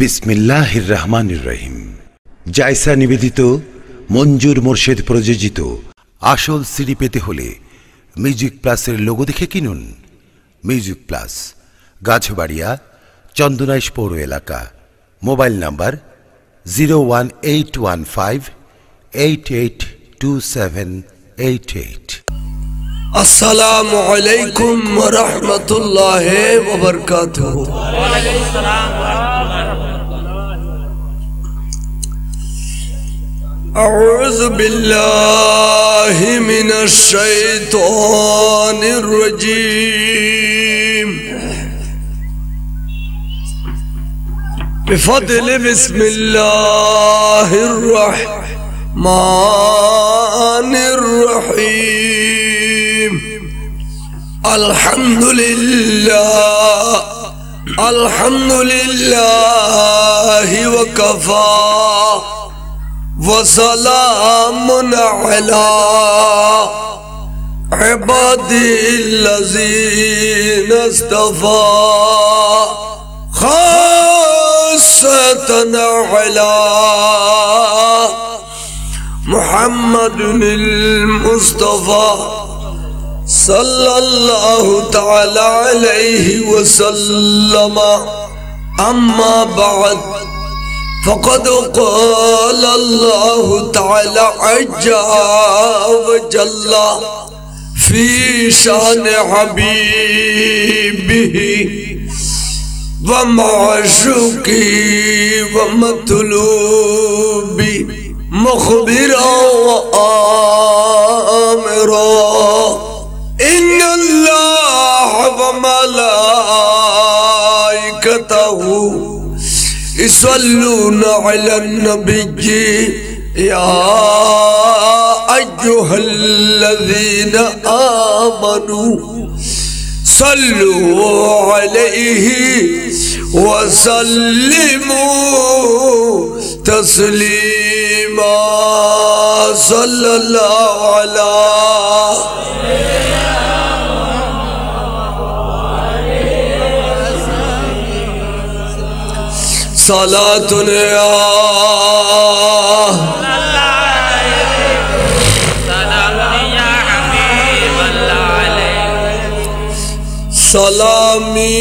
বিসমিল্লাহির রহমানির রহিম। জায়সা নিবেদিত মঞ্জুর মোর্শেদ প্রযোজিত আসল সিডি পেতে হলে মিউজিক প্লাসের লোগো দেখে কিনুন। মিউজিক প্লাস, গাছবাড়িয়া, চন্দনাইশ পৌর এলাকা। Mobile number 01815882788। अस्सलामु अलैकुम व रहमतुल्लाहि व बरकातुहू। अऊज़ु बिल्लाहि मिनश शैतानिर रजीम। बिफज़्लि बिस्मिल्लाहिर रहमानिर रहीम। अल्हम्दुलिल्लाहि व कफ़ा व सलामुन अला इबादिल्लज़ीना इस्तफ़ा खास्सतन अला मुहम्मदिल मुस्तफ़ा सल्लल्लाहु तआला अलैहि वसल्लम। अम्मा बाद फ़क़द क़ाल अल्लाहु तआला अज़्ज़ व जल्ला फ़ी शान हबीबिही व माशूक़ी व मतलूबी मुख़बिरा व आमिरा। इन्नल्लाह व मलाइकतहू युसल्लूना अलन नबिय्यि या अय्युहल्लज़ीना आमनू सल्लू अलैहि व सल्लिमू तस्लीमा। सल्लल्लाहु अलैहि सलातुन या सलामी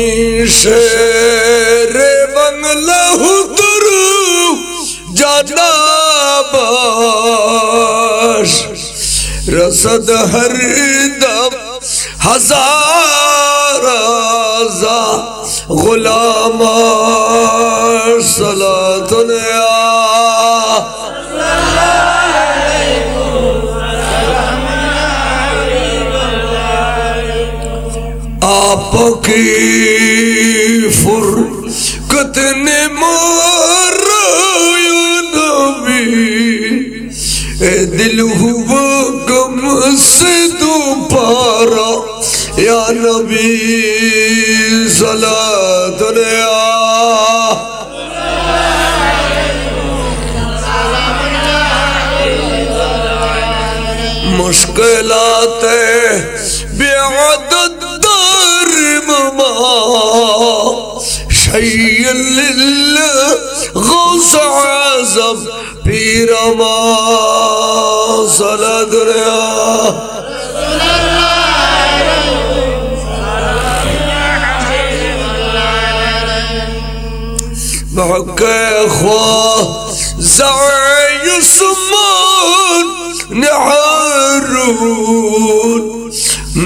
शेर बंगला हुतरू जनाबाश रसद हर दम हजारा गुलाम। सलातुन या आपकी फुरकत ने मारा या नबी, ए दिल हुआ गम से दोबारा या नबी। सलातुन या मुश्किलाते बेअदद दर ममा शय्यन लिल्लाह गौस आज़म पीरमा। सलातुन या महके ख्वाह ज़ायुस्मान नहरून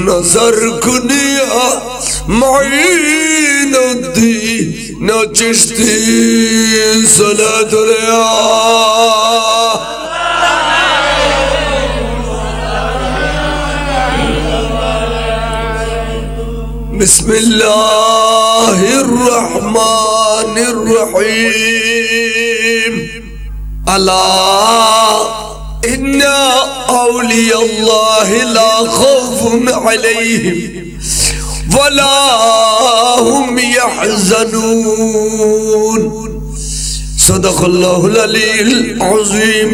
नजर कुनिया मुईनुद्दीन चिश्ती। सलातुन या बिस्मिल्लाहिर रहमानिर रहीम। अला इन्ना औलियल्लाहि ला खौफुन अलैहिम वला हुम यहज़नून। सदक़ल्लाहुल अलीयुल अज़ीम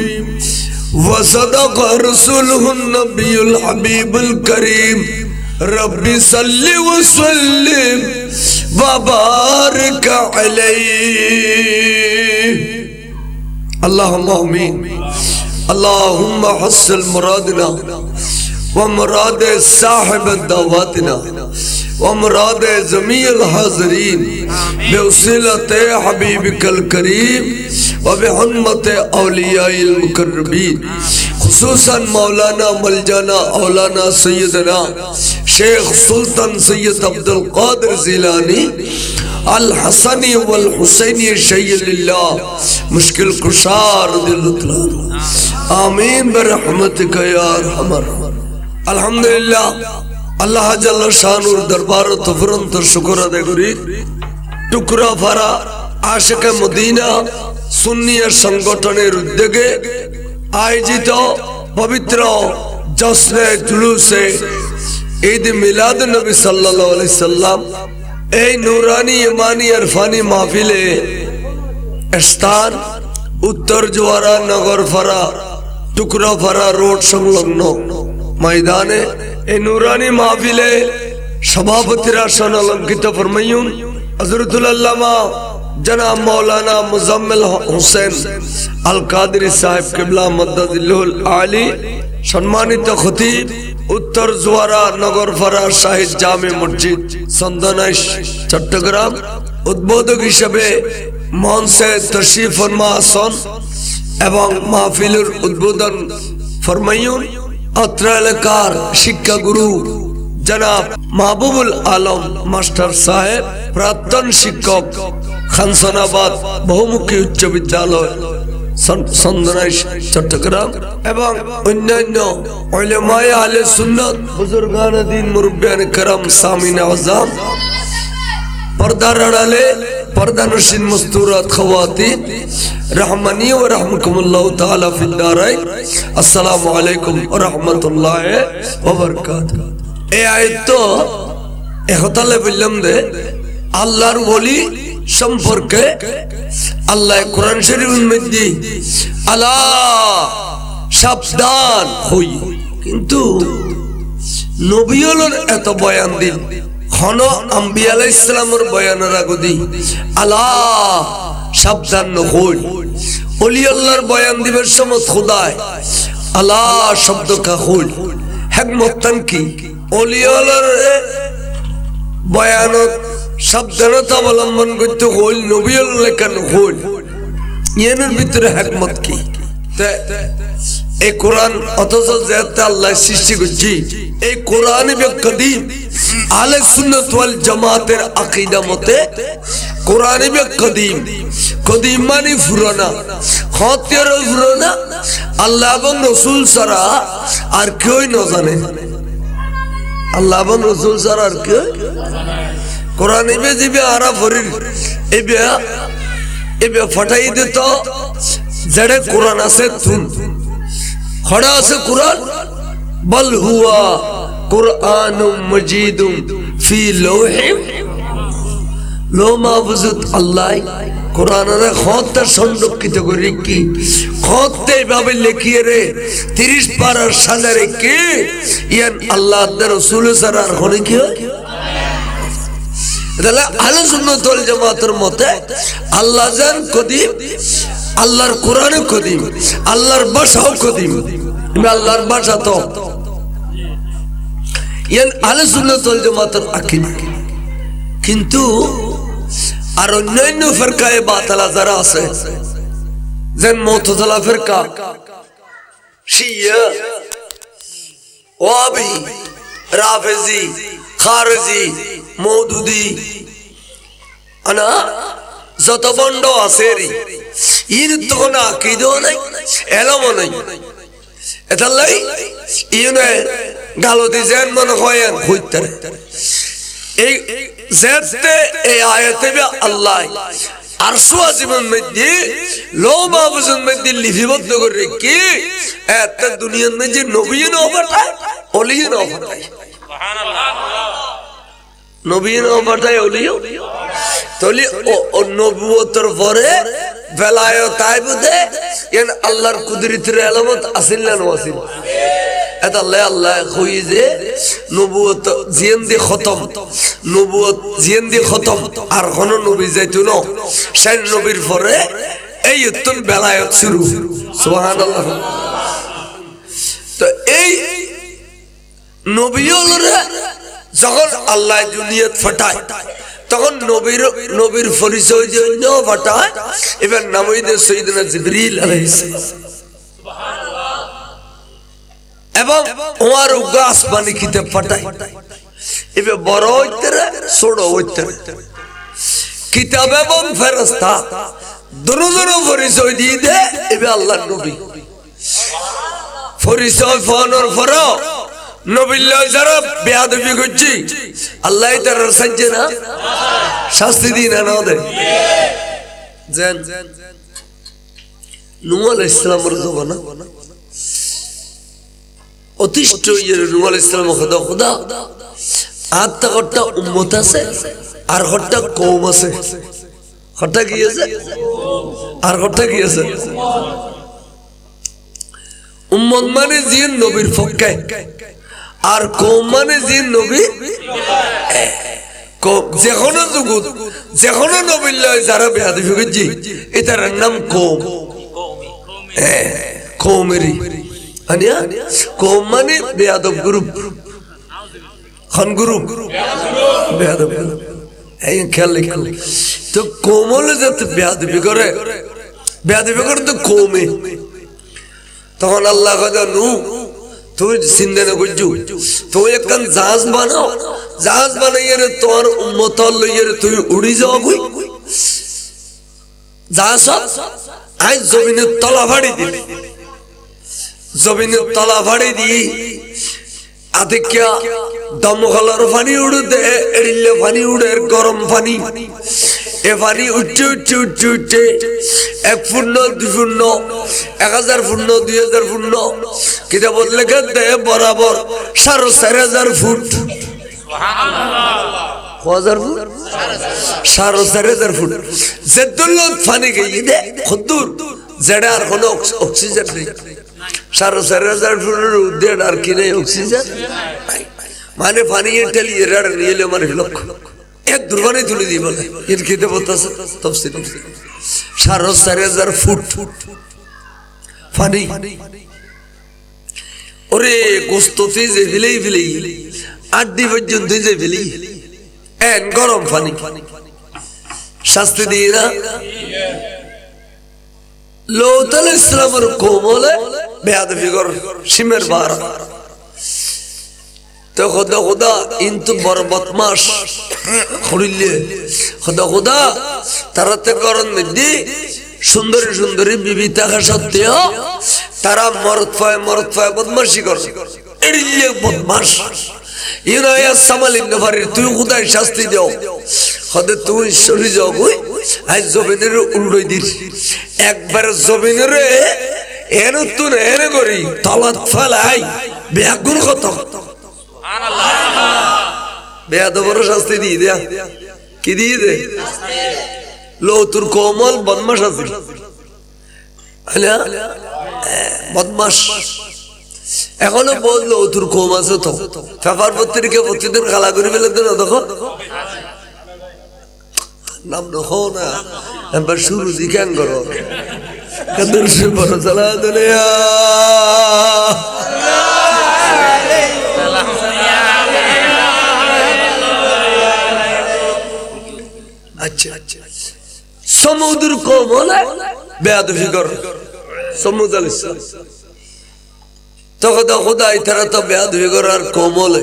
व सदक़ रसूलुहुन नबियुल हबीबुल करीम। रब्बि सल्लि व सल्लिम व बारिक अलैहि। اللهم آمين اللهم حصل مرادنا ومراد صاحب دعواتنا ومراد جميع الحاضرين بوسيلة حبيبك الكريم وبحرمة أولياء المقربين خصوصا مولانا ملجانا اولانا سيدنا شیخ سلطان سید عبد القادر زیلانی الحسنی والحسینی شیل اللہ مشکل کشار دل اطلاع آمین برحمتک یا ارحم الراحمین الحمدللہ اللہ جل شانور دربار تفرنت شکر ادا کری টুকরা ফারা আশিকে মদিনা সুন্নিয়া সংগঠনের উদ্যোগে আয়োজিত পবিত্র জশ্নে জুলুসে ঈদ মিলাদ নবী সাল্লাল্লাহু আলাইহি সাল্লাম এই নূরানি ইমানি ইরফানি মাহফিলে স্থান উত্তর জোয়ারা নগরপাড়া টুকরাপাড়া রোড সংলগ্ন ময়দানে এই নূরানি মাহফিলে সভাপতির আসন অলঙ্কৃত ফরমাইউন হযরতুল আল্লামা जनाब मौलाना मुजम्मिल हुसैन अल कादरी साहिब किबला मद्ददिल्लुल आली सम्मानित खतीब उत्तर जुआरा नगरपाड़ा शाहिद जामे मस्जिद सन्दनाइश चट्टग्राम उद्बोधक हिसेबे मंचे तशरीफ फरमा आसन एवं महफिलेर उद्बोधन फरमाइयुन अत्र एलाकार शिक्षा गुरु जनाब महबूबुल आलम मास्टर साहेब प्राक्तन शिक्षक खानसानाबाद बहुमुखी उच्च विद्यालय सन्दनाइश चट्टग्राम एवं अन्यान्य उलेमाए आहले सुन्नत बुजुर्गान दीन मुरब्बियान करम सामीन आज़ाम पर्दा रड़ाले पर्दा नशीन मस्तूरात खवातीन रहमानी व रहमकुमुल्लाह ताला फिद दारैन अस्सलामु अलैकुम व रहमतुल्लाहि व बरकातुहू ए आयत तो एकताले बिल्लम दे আল্লাহর ওলি সম্পর্কে আল্লাহ কোরআন শরীফের মধ্যে আলা সাবধান হই কিন্তু নবীদের এত বয়ান দিন খন আম্বিয়া আলাইহিস সালামের বয়ানের আগদি আলা সাবধান হই ওলি আল্লাহর বয়ান দিবের সময় খোদায় আলা শব্দ কা হই হিকমতান কি ওলি আল্লাহর বয়ানত সাবধানতা অবলম্বন করতে হল নবীর লেখান হল এর ভিতরে হিকমত কি এই কোরআন অথচ যেটা আল্লাহ সৃষ্টি করেছে এই কোরআন কদিম আহলে সুন্নাত ওয়াল জামাতের আকীদা মতে কোরআন কদিম কদিম মানে পুরানা হতের পুরানা আল্লাহ এবং রাসূল ছাড়া আর কেউ না জানে আল্লাহ এবং রাসূল ছাড়া আর কেউ कुरान में जी भी आरा फरीर ए बे फटाई दे तो जड़े कुरान से तुम खड़ा से कुरान बल हुआ कुरानुम मजीदुम फी लौहिम लो महफूज अल्लाह कुरान रे खत संरक्षित করে কি খতে ভাবে লিখিয়ে রে 30 পারার সাজারে কি ইয়ান আল্লাহর রাসূল সারার হনে কি আহলে সুন্নাত ওয়াল জামাতের মতে আল্লাহ জান কদিম আল্লাহর কোরআন কদিম আল্লাহর ভাষাও কদিম আল্লাহর ভাষা তো ইয়ান আহলে সুন্নাত ওয়াল জামাতের আকীদা কিন্তু আর অন্যান্য ফিরকায়ে বাতিলা যারা আছে যেন মুতাজিলা ফিরকা শিয়া ওয়াবি রাফিজি খারজি মওদুদি আনা যত বন্ড আছে রে ইন তো না কিদো নাই এলম নাই এতালাই ইনে গালতি যেন মনে হয় হইতারে এই যেতে এই আয়াতে আল্লাহ আরশু আজিমের মধ্যে লো মাহফুজের মধ্যে লিপিবদ্ধ করে কি এত দুনিয়ার মধ্যে নবী না পাঠায় ওলি না পাঠায় সুবহানাল্লাহ নবী না পাঠায় ওলিও তলি ও নবুয়তের পরে বেলায়েত আইবুদে এন আল্লাহর কুদরতের আলামত আসিল না ওয়াসিল এটা আল্লাহ কইছে নবুয়ত জিন্দি খতম নবুয়ত জিন্দি খতম আর কোন নবী যাইতো না সেই নবীর পরে এই উত্তম বেলায়ত শুরু সুবহানাল্লাহ তো এই নবীরা যখন আল্লাহ দুনিয়াত ফাটায় তখন নবীর পরিচয় জন্য ফাটায় এবার নাম হইছে সাইয়েদনা জিবরিল আলাইহিস সালাম এবং ওর গাছ পানি কিতাব ফাটায় এবার বড় হইতে ছোট হইতে কিতাব এবং ফেরেশতা দুজনের পরিচয় দিয়ে দেয় এবার আল্লাহর নবী পরিচয় পাওয়ার পরও নবীল্লাহ যারা বেয়াদবি করছি আল্লাহ তারা সাজে না শাস্তি দিই না ওদের নূহ আলাইহিস সালামের জমানা অতিষ্ঠ নূহ আলাইহিস সালাম খোদা আটটা ঘরটা উম্মত আছে আর ঘরটা কওম আছে ঘরটা কি আছে আর ঘরটা কি আছে উম্মত মানে জিন নবীর পক্ষে আর কওম মানে জিন নবী যেকোনো জগৎ যেকোনো নবীল্লাহ যারা বেয়াদবি করছি এটার নাম কওম কওমেরই আনিয়া কওম মানে বেয়াদব গ্রুপ খান গ্রুপ বেয়াদব গ্রুপ এই খেয়াল রাখো তো কওমলে যাতে বেয়াদবি করে তো কওমে তখন আল্লাহ কথা নূহ তুই চিন্তা না করছু তুই একখান জাহাজ বানাও জাহাজ বানাইয়ে তোর উম্মত লইয়ে তুই উড়ি যাও কই জাহাজ আজ জমিনের তলা ফাড়ি দি জমিনের তলা ফাড়ি দি আদিক্যা দমকলের পানি উড়ে দে এড়িলে পানি উড়ে গরম পানি এ পানি উঠতে উঠতে উঠতে উঠতে 1 ফুট 2 ফুট 1000 ফুট 2000 ফুট কিটা বদলে দে বরাবর 4,500 ফুট সুবহানাল্লাহ 4,500 ফুট যেদুল্লত পানি গিয়ে দে খুদুর যেটা আর কোনো অক্সিজেন নেই 4,500 ফুটের উদ্দের আর কি নেই অক্সিজেন মানে পানি টেলি এরার নিয়ে মানে লক্ষ্য এক দুর্বানি তুলে দিয়ে বলে এর খেতে বলতেছে তফসিল 4,500 ফুট পানি ওরে গোস্ততে যে ফেলেই আড্ডি পর্যন্ত যে ফেলি এন গরম পানি শাস্তি দিয়ে না লূত আলাইহিস সালামের কওমলে বেয়াদবি কর সীমার বার তো খোদা ইন্তু বড় বদমাশ খড়িলে খোদা তারাতে করন দি সুন্দরী বিবি থাকা সত্ত্বেও তারা মরদ পায় বদমাশি করে এড়িয়ে বদমাশ ইউনাইয়া সামাল ইবনে ফারির তুই খোদায় শাস্তি দাও খোদা তুই সরি যাও কই আজ জমিনের উল্টোই দিস একবার জমিনের এন তুই এনে করি তলাত ফেলাই বেয়াগুর কত বেয়াদবর শাস্তি দিয়ে দেয়া কি দিয়ে দে লৌতুর কোমল বদমাশ আছে বদমাশ এখনো বল লৌতুর কম আছে তো পেপার পত্রিকা প্রতিদিন খালা করে ফেলে দেন দেখো নাম দেখো না এবার শুরু দিকান করো কাদের সে বড় চালা দুনিয়া আচ্ছা সমুদ্র কোমলে বেয়াদবি কর সমুদ্র আলাইহিস সালাম তখন খোদা তারা তো বেয়াদবি কর আর কোমলে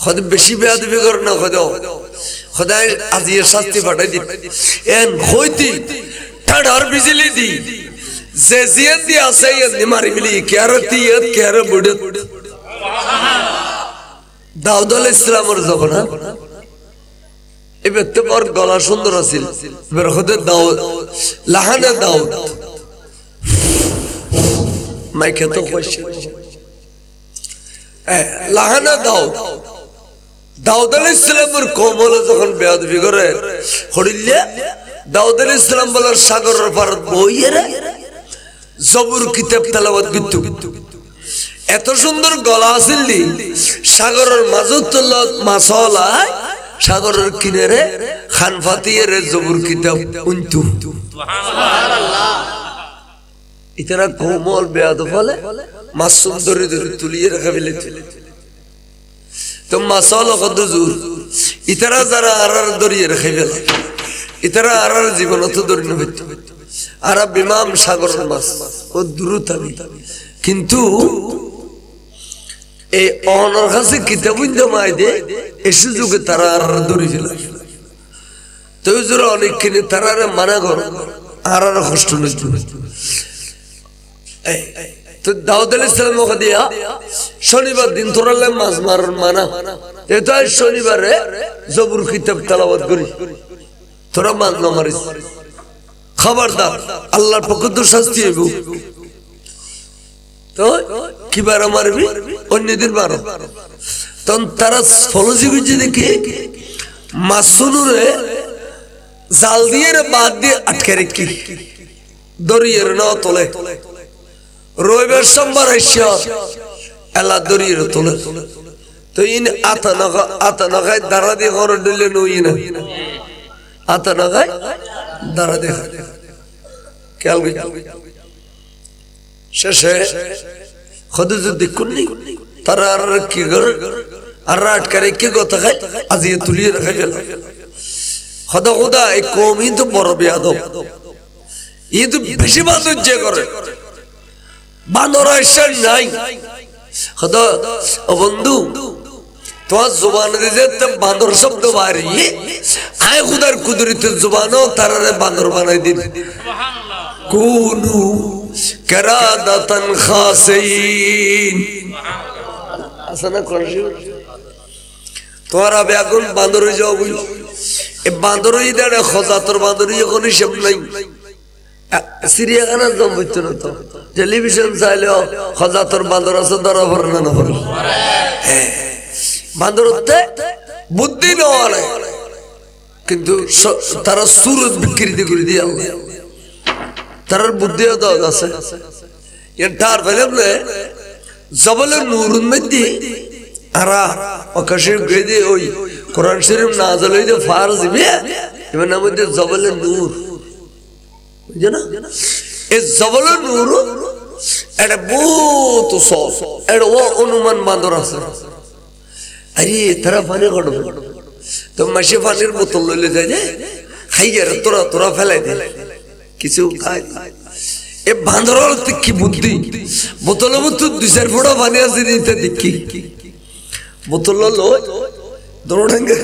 খোদা বেশি বেয়াদবি কর না খোদা আজিয়ে শাস্তি পাঠাই দি এন হইতি ঠাডার বিজলি দি যে জিয়াত দি আছে এ মারি মিলি কিয়ারতি এত কিয়ার বুড়ে দাউদ আলাইহিস সালামের জমানা এবার তোমার গলা সুন্দর আছিল এবার হতে দাউদ লাহানা দাউদ মাইকে তো কইছে লাহানা দাউদ আলাইহিস সালামের কোমল যখন বেয়াদবি করে হড়িলে দাউদ আলাইহিস সালাম বলার সাগরের পার বইয়েরা জবুর কিতাব তেলাওয়াত করত এত সুন্দর গলা আছিল সাগরের মাঝত মাছলা সাগরের কিনারে খান ফাতিয়ে জবুর কিতাব উনতু ইতারা কোমল বেয়াদ ফলে মাসুম ধরে ধরে তুলিয়ে রাখা ফেলে তো মাসল কদজুর ইতারা যারা আর ধরিয়ে রেখে ফেলে ইতারা আর জীবন তো ধরে নেবে আর বিমাম সাগরের মাছ ও দ্রুত আমি কিন্তু এই অনর কাছে কিতাবুন জমাই দে এই সুযোগে তারা আর ধরে ফেলে তো জোর অনেক কিনে তারা মানা করো আর কষ্ট নেই তো দাউদ আলাইহিস সালাম ওকে দিয়া শনিবার দিন তোরালে মাছ মারার মানা এটা শনিবারে জবুর কিতাব তেলাওয়াত করি তোরা মাছ না মারিস খবরদার আল্লাহর পক্ষ থেকে শাস্তি হইব তো কিবার মারবি অন্যদিন মারো তখন তারা ফলজি বুঝে দেখে মাসুনুরে জাল দিয়ে বাদ দিয়ে আটকে রেখি দরিয়ে না তোলে রবিবার সোমবার এলা দরিয়ে তোলে তো ইন আতা নাগায় দাঁড়া দিয়ে ঘর ডলে নই না আতা নাগায় দাঁড়া দিয়ে খেয়াল শেষে খদুজুর দেখুন নি তারা আর কি করে আর আটকে রেখে কথা খায় আজিয়ে তুলিয়ে রাখা গেল খোদা খোদা এই কমই তো বড় বেয়াদব ই তো বেশি বাদুর্য করে বানরা ঈশ্বর নাই খোদা ও বন্ধু তোমার জবান দিয়ে বান্দর শব্দ বাড়িয়ে আয় খুদার কুদরতের জবানও তারারে বান্দর বানাই দিন কুনু কিরাদাতান খাসিন আসনা করছি তোমার আবে এখন বান্দর হয়ে যাও বই এই বান্দর হয়ে দেয় খোঁজাতর বান্দর হয়ে কোনো হিসাব নাই চিড়িয়াখানার জম হইতো না তো টেলিভিশন চাইলেও খোঁজাতর বান্দর আছে ধরা পড়ে না না পড়ে বান্দর হতে বুদ্ধি নেওয়া নাই কিন্তু তারা সুরত বিকৃতি করে দিয়ে আল্লাহ তার বুদ্ধিও দাও আছে এটার ফেলে জবলের নূরুন মধ্যে আরা আকাশের গেদে ওই কোরআন শরীফ নাযিল হইতে ফারজ দিবে এর নাম হচ্ছে জবলের নূর বুঝছেন এই জবলের নূর এটা বহুত সস এটা ও অনুমান বান্দর আছে আরে তারা পানি ঘটবে তো মাসে পানির বোতল লইলে যায় যে খাইয়ে তোরা তোরা ফেলাই দে কিছু খাই এ বান্দরের কি বুদ্ধি বোতলের মধ্যে 2-4 ফোঁটা পানি আছে দিতে দেখি বোতল লয় দোনো ঠ্যাঙ্গে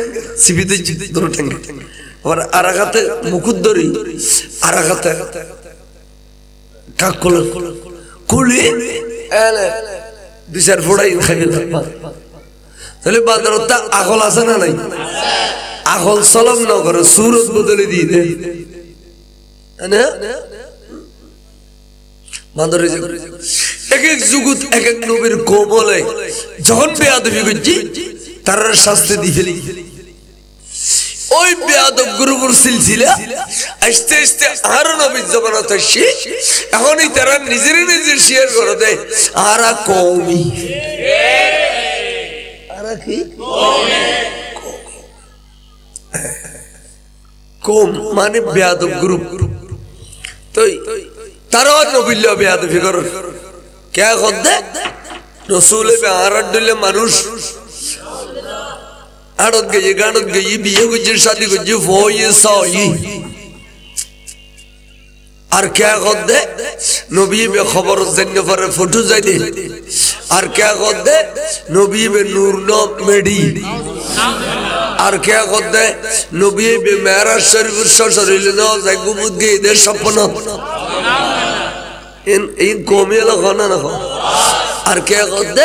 সিবিতে দোনো ঠ্যাঙ্গে আবার আরাগাতে মুকুট ধরি আরাগাতে কাক কোলে কুলি এলে 2-4 ফোঁটা খাই তাহলে বান্দরটা আকল আছে না নাই আকল সলম না করে সুরত বদলে দিয়ে দেয় না বান্দরে এক এক যুগত এক এক নবীর কোমলে যখন বেয়াদবি করছি তার শাস্তি দিয়ে ফেলি ওই বেয়াদব গুরুগুর সিলসিলা আস্তে আস্তে আর নবীর জমানাত আসছে এখনই তারা নিজের নিজের শেয়ার করে দেয় আরা কওমি আরা কি কম মানে বেয়াদব গ্রুপ তো তারা নবিল্লা বেয়াদবি করে কে করতে রসুল আড়াট দিলে মানুষ আড়ত গিয়ে গাড়ত গিয়ে বিয়ে করছে শাদি করছে ফয়ে সই আর কে করতে নবী বে খবর জেনে পরে ফটো যাই দে আর কে করতে নবী বে নূর ন মেডি আর কে করতে নবী বে মেরাজ শরীফ শরীর ন যাই গুমুদ গিয়ে দে স্বপ্ন in কমে লাগানা না আর কে করতে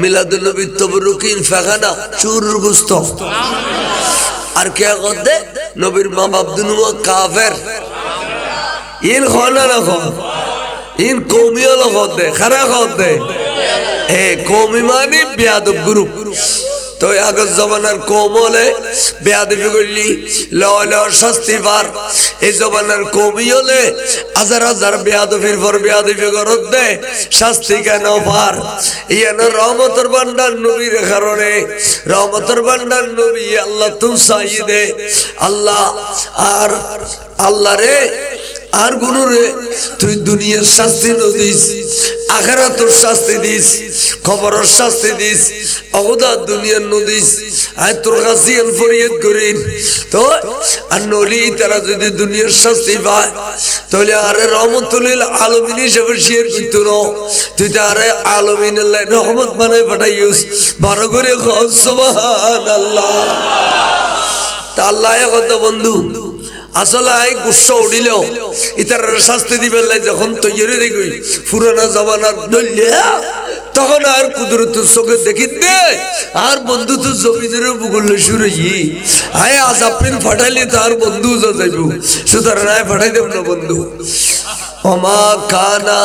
মিলাদুন নবী তবরুকিন ফাগানা চুরুর গোস্ত আর কে করতে নবীর মা বাপ দুনো কাফের ইন খানা না ইন কমে লাগাতে খারা করতে এ কমি মানে বেয়াদব গ্রুপ তো আগের জমানার কোমলে বেয়াদবি করলি লওয়া শাস্তি পার এই জমানার কমি হলে হাজার হাজার বেয়াদবির পর বেয়াদবি করত দে শাস্তি কেন পার ইয়ান রহমতের ভান্ডার নবীর কারণে রহমতের ভান্ডার নবী আল্লাহ তুম সাইদে আল্লাহ আর আল্লাহ রে আর গুনুরে তুই দুনিয়ার শাস্তি দিস, আখিরাতের শাস্তি দিস, কবরের শাস্তি দিস, অগদা দুনিয়ার নদিস। আয় তোর কাছে ফরিয়াদ করিন তো আর নলি তারা যদি দুনিয়ার শাস্তি পায় তাহলে আরে রহমতুল আলামিন হিসেবে শেয়ার করতো না, তুই তো আরে আলামিন রহমত বানায় পাঠাইস। ভালো করে সুবহানাল্লাহ। তা আল্লাহ কথা বন্ধু আসলে আই গুসা উঠিল ইতার শাস্তি দিবে যখন তৈরি দেখবি পুরানা জামানার দলিয়া তখন আর কুদরত চোখে দেখি দে আর বন্ধু তো জমিনের বুকুল শুরু আয় আজাপিন ফাটাইলে তার বন্ধু যাইব, সুতরাং আয় ফাটাই দেব না বন্ধু। ওমা কানা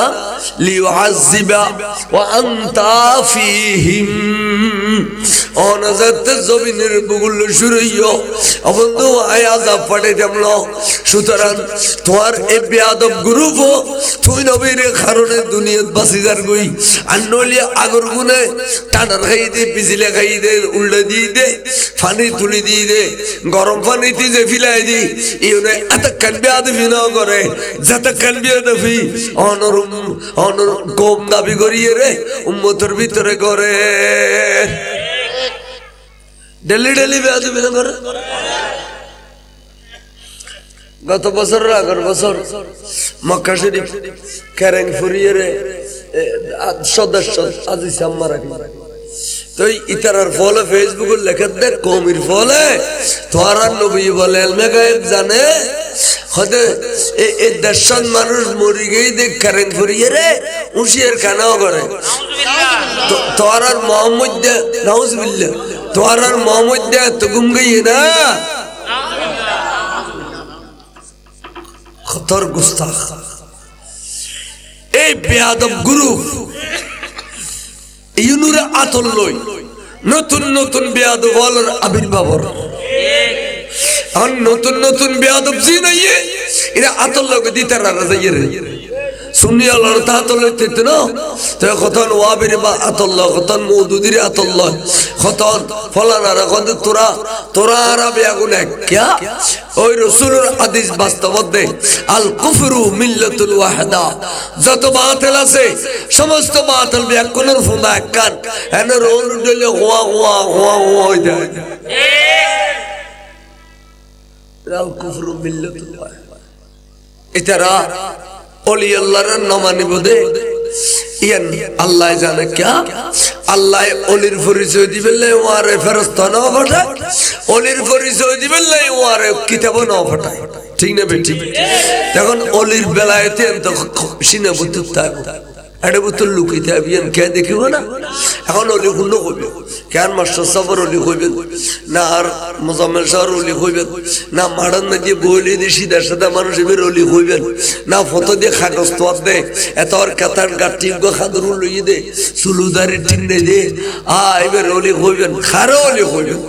লিউআযিবা ওয়া আনতা ফীহিম, অনাজাত জমিনের বুকুল শুরু বন্ধু আয় আজাব ফাটাই দেব না। সুতরাং তোমার এই বেয়াদব গ্রুপ তুই নবীর কারণে দুনিয়াত বাঁচি যার গই আর নলিয়া আগর গুনে টানার খাই দে, পিছিলে খাই দে, উল্টে দিয়ে দে, পানি তুলি দিয়ে দে, গরম পানিতে যে ফিলাই দি ইউনে এতক্ষণ বেয়াদবি না করে যতক্ষণ বেয়াদবি অনরম অনরম কম দাবি করিয়ে রে উম্মতের ভিতরে করে ডেলি ডেলি বেয়াদবি না করে। গত বছর আগের বছর মক্কা শরীফ কেরেং ফুরিয়ে রে সদস্য আজিজ আম্মারা তো ইতারার ফলে ফেসবুকে লেখা দেখ কমির ফলে তোরা নবী বলে এলমে গায়েব জানে হতে এই দেশের মানুষ মরি গেই দেখ কেরেং ফুরিয়ে রে উশিয়ার খানাও করে তোরার মোহাম্মদ দে নাউজুবিল্লাহ তোরার মোহাম্মদ দে তো গুম গই না খতর গুস্তাখ। এই বেয়াদব গুরু ইউনুরে আতল লই নতুন নতুন বেয়াদব বলার আবির্ভাব আর নতুন নতুন বেয়াদব জি নাই এরা আতল লগে দিতে রানা যাইয়ে রে সুন্নি আল্লাহর তাআলা লইতে না তো কতন ওয়াবির বা আতাল্লাহ কতন মওদুদির আতাল্লাহ কতন ফলানারা কত তোরা তোরা আরবে আগুন কিয়া ওই রাসূলের হাদিস বাস্তবতে আল কুফরু মিল্লাতুল ওয়াহদা যত বাতিল আছে সমস্ত বাতিল ব্যাকরণের ফুঁদা কান এনে রোল ডলে ওয়া ওয়া ওয়া ওয়া যায় আল কুফরু মিল্লাতুল ওয়াহদা ইতারা ওলি আল্লাহর নমানিব দে ইয়ান আল্লাহ জানে কিয়া আল্লাহ ওলির পরিচয় দিবেলে ওয়ারে ফেরেশতা না পাঠায়, ওলির পরিচয় দিবেলে ওয়ারে কিতাব না পাঠায়, ঠিক না বেটি? তখন ওলির বেলায়েতে তো সিনে বুতুত থাকো এটা বুতুল লুকিতে আবিয়ান কে দেখিব না। এখন ওলি কোন কইবে কেন মাস্টার সাহেবের ওলি কইবেন না আর মুজাম্মেল সাহেবের ওলি কইবেন না মাড়ান না দিয়ে বইলে দিয়ে সিধা সাদা মানুষ এবার ওলি কইবেন না ফটো দিয়ে কাগজ তোয়ার দে এত আর কাতার গাঠি খাদর লইয়ে দে চুলুদারি টিন্নে দে এবার ওলি কইবেন খারো ওলি কইবেন।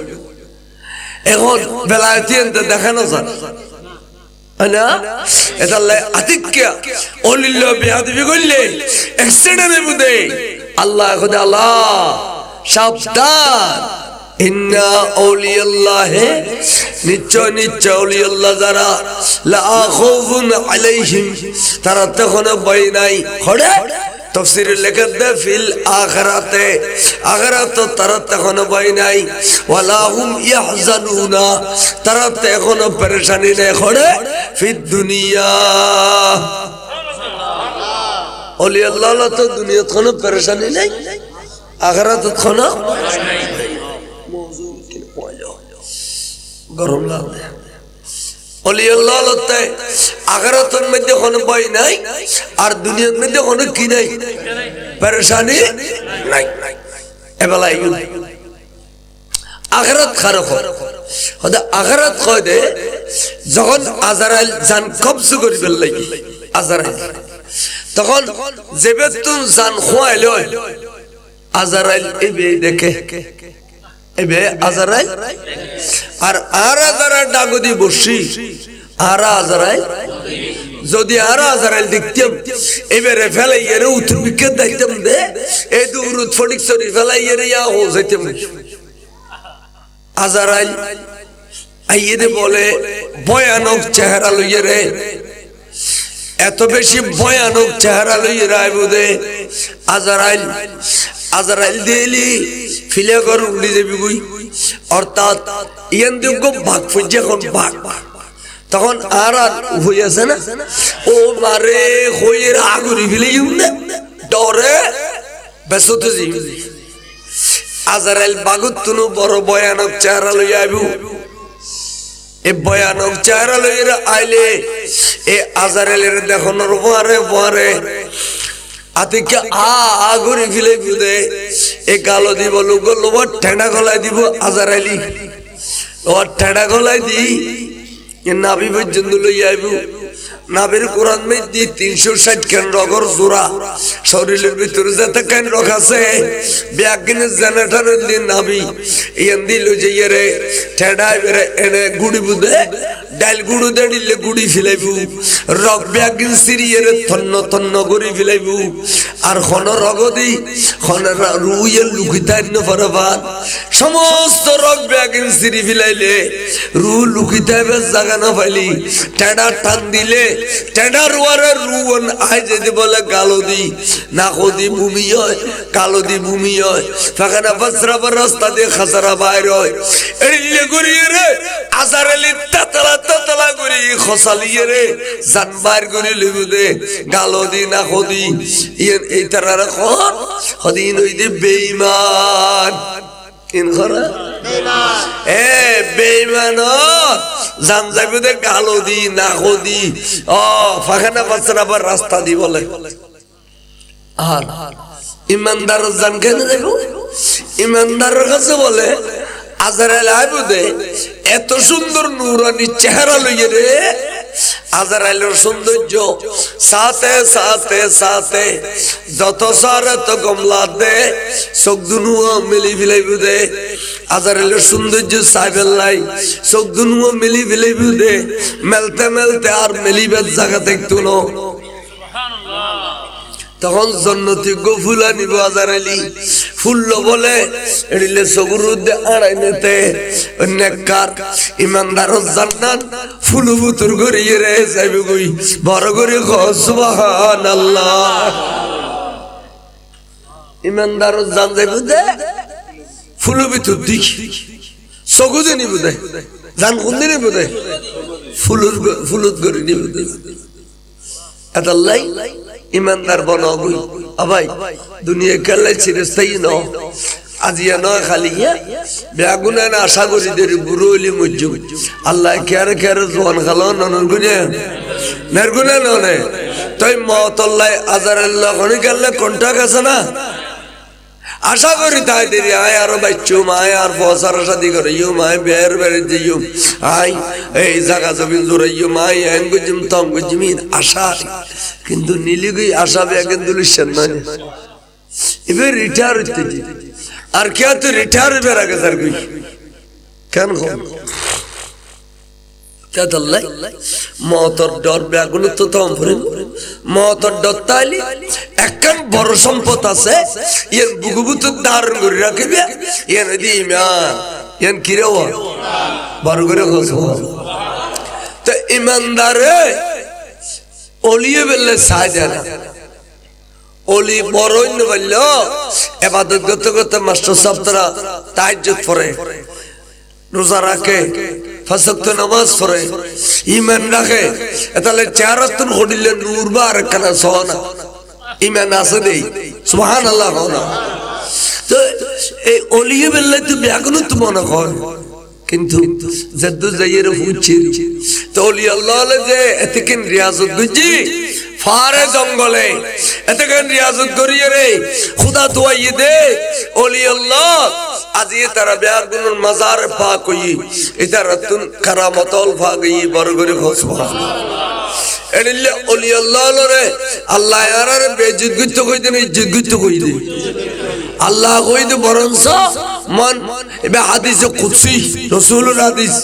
এখন বেলায়েতে দেখানো যায় না এটা আতিক্যা অলিল্লা বেয়াদবি করলে অ্যাক্সিডেন্টের মধ্যে আল্লাহ খোদা আল্লাহ সাবধান ইন্না আউলিয়াল্লাহ নিশ্চয় নিশ্চয় আউলিয়াল্লাহ যারা লা খাউফুন আলাইহিম তারা তখন ভয় নাই খড়ে তফসিরে লেখা দে ফিল আখিরাতে আখিরাত তারা তখন ভয় নাই ওয়ালা হুম ইয়াহজানুনা তারা তখন পরেশানি নেই খড়ে ফিদ দুনিয়া ওলি আল্লাহ তো দুনিয়া কোন পরেশানি নেই আখিরাত কোন মওজু কি পয়লো গরম লাগে ওলি আল্লাহ লতে আখিরাতের মধ্যে কোন ভয় নাই আর দুনিয়ার মধ্যে কোন কি নাই পরেশানি নাই এবেলা আখিরাত খারাপ হদা আখিরাত কয় দে যখন আজরাইল জান কবজ করিবে লাগি আজরাইল তখন যেবে তুম জান খোয়াইল আজরাইল এবে দেখে এবে আজরাইল আর আজরাইল ডাগদি বসি আজরাইল যদি আজরাইল দেখতাম এবারে ফেলাই এর উত্তর বিকেট দেখতাম দে এই দুরুদ ফটিক সরি ফেলাই এর ইয়া হো যাইতাম আজরাইল আইয়ে বলে ভয়ানক চেহারা লইয়ে রে এত বেশি ভয়ানক চেহারা লইয়ে রাইবুদে আজরাইল আজরাইল দিলি ফিলে করে উড়ি যাবি বই অর্থাৎ ইয়ান যোগ্য ভাগ ফুজে এখন ভাগ তখন আর হইয়াছে না ও মারে হইয়ের আগুরি ফিলে না ডরে ব্যস্ত আজরাইল বাগুত তুনু বড় ভয়ানক চেহারা লইয়া আইবু এ ভয়ানক চেহারা লইয়া আইলে এ আজরাইলের দেখানোর পরে পরে আতিকে আগুরি ফিলে ফিলে এ গালো দিব লোক লোবার ঠেঁড়া গলায় দিব আজরাইলি লোবার ঠেঁড়া গলায় দি নাভি পর্যন্ত লইয়া আইবু নাভির কোরআন মে দি 360 কেন রগর জোড়া শরীরের ভিতরে যেতে কেন রখাছে ব্যাগিনে জেনারেটরের দিন নাভি ইয়ান দিল যে রে ঠেড়াই বেরে এনে গুড়ি বুদে ডাইল গুড়ু দেড়িলে গুড়ি ফিলাইবু রগ ব্যাগিন সিরিয়ের থন্ন থন্ন গড়ি ফিলাইবু আর খন রগদি খন রুইয়ের লুকিতাই ন ফরবান সমস্ত রগ ব্যাগিন সিরি ফিলাইলে রু লুকিতাই বেশ জায়গা না পাইলি ঠেড়া টান দিলে টেডার ওয়ারে রুন আই যদি বলে গালদি না খদি ভূমি হয় কালদি ভূমি হয় ফাখানা বসরাবার রাস্তা দিয়ে খাসারা বাইর হয় এলে গড়িয়ে রে আজারালি তাতলা তাতলা গড়ি খসালিয়ে রে জানবার গড়ি লিবু দে গালদি না খদি এই তারার খদি নই দে বেঈমান ইন খরা বেঈমান জান যাইব দে গালো দি না খদি ফাখানা বাচ্চারাবার রাস্তা দি বলে আর ইমানদার জান কেন যাইব ইমানদারের কাছে বলে আজরাইল আইব দে এত সুন্দর নূরানি চেহারা লইয়ে রে আজরাইলের সৌন্দর্য সাথে সাথে সাথে যত সারে তো কমলা দে চোখ দুনুও মিলি ফিলাইব দে আজরাইলের সৌন্দর্য সাইবেলাই চোখ দুনুও মিলি ফিলাইব দে মেলতে মেলতে আর মিলিবার জায়গা দেখতো না তখন জন্নতি গো ফুলা নিব আজরাইলি ফুললো বলে এড়িলে সগুর উদ্দে আড়াই নেতে নেককার ইমানদার জান্নাত ফুলু বুতুর গড়িয়ে রে যাইবে গই বড় করে সুবহানাল্লাহ ইমানদার জান যাইবে দে ফুলু বুতুর দিক সগুদে নিব দে জান কোন দিনে নিব দে ফুলুত গড়ি নিব দে আদাল্লাই ইমানদার বনগুই আবাই দুনিয়া কালে চিরস্থায়ী ন আজিয়া নয় খালিয়া বেগুনা না আশা করি দেরি বুড়োলি মুজু আল্লাহ কেয়ারে কেয়ারে জোয়ান খালো ননগুনে নেরগুনে ননে তাই মতল্লাই আজারাল্লাহ খনি গেলে কন্টাক্ট আছে না আশা করি তাই দেরি আয় আর বাচ্চু মায় আর ফসার শাদি করে ইউ মায় বের বের দিউ আই এই জায়গা জমিন জোরে ইউ মায় এন গুজিম তম গুজিমিন আশা কিন্তু নীলিগুই আশা বেগেন দুলিশন নয় এবার রিটায়ার হইতে আর কে তো রিটায়ার বের আগে স্যার গুই কেন কাদাল্লাই মতর ডর বেগুন তো তম ফুরে মতর ডর তাইলি একখান বড় সম্পদ আছে এর বুকুবুত ধারণ করে রাখবে এর দি ইমান এর কিরে বড় করে তো ইমানদারে অলিয়ে বেললে সাই দেয় না অলি বড়ই বলল এবাদত করতে করতে মাস্টার সাহেব তারা তাহাজ্জুদ পড়ে রোজা রাখে ফাসক্ত নামাজ পড়ে ইমান রাখে তাহলে চেহারাতুন হডিলে নূর বা আরেকখানা সহনা ইমান আছে দেই সুবহানাল্লাহ হনা তো এই অলিয়ে বেললে তো বেগুন তো মনে হয় কিন্তু জদ্দু যাইয়ের ফুচি তো অলি আল্লাহ যে এতকিন রিয়াজত গুজি ফারে জঙ্গলে এতকিন রিয়াজত করিয়ে রে খোদা দোয়াইয়ে দে অলি আল্লাহ আজি তারা বেগুনের মাজার পাক হই এটার তুন কারামতল ভাগই বরগরি সুবহানাল্লাহ এনিলে অলি আল্লাহ রে আল্লাহ আরারে বেজিত গুত কই দেন ইজ্জত গুত কই দে আল্লাহ কই দে বরংস মান এবে হাদিসে কুদসি রাসূলুর হাদিস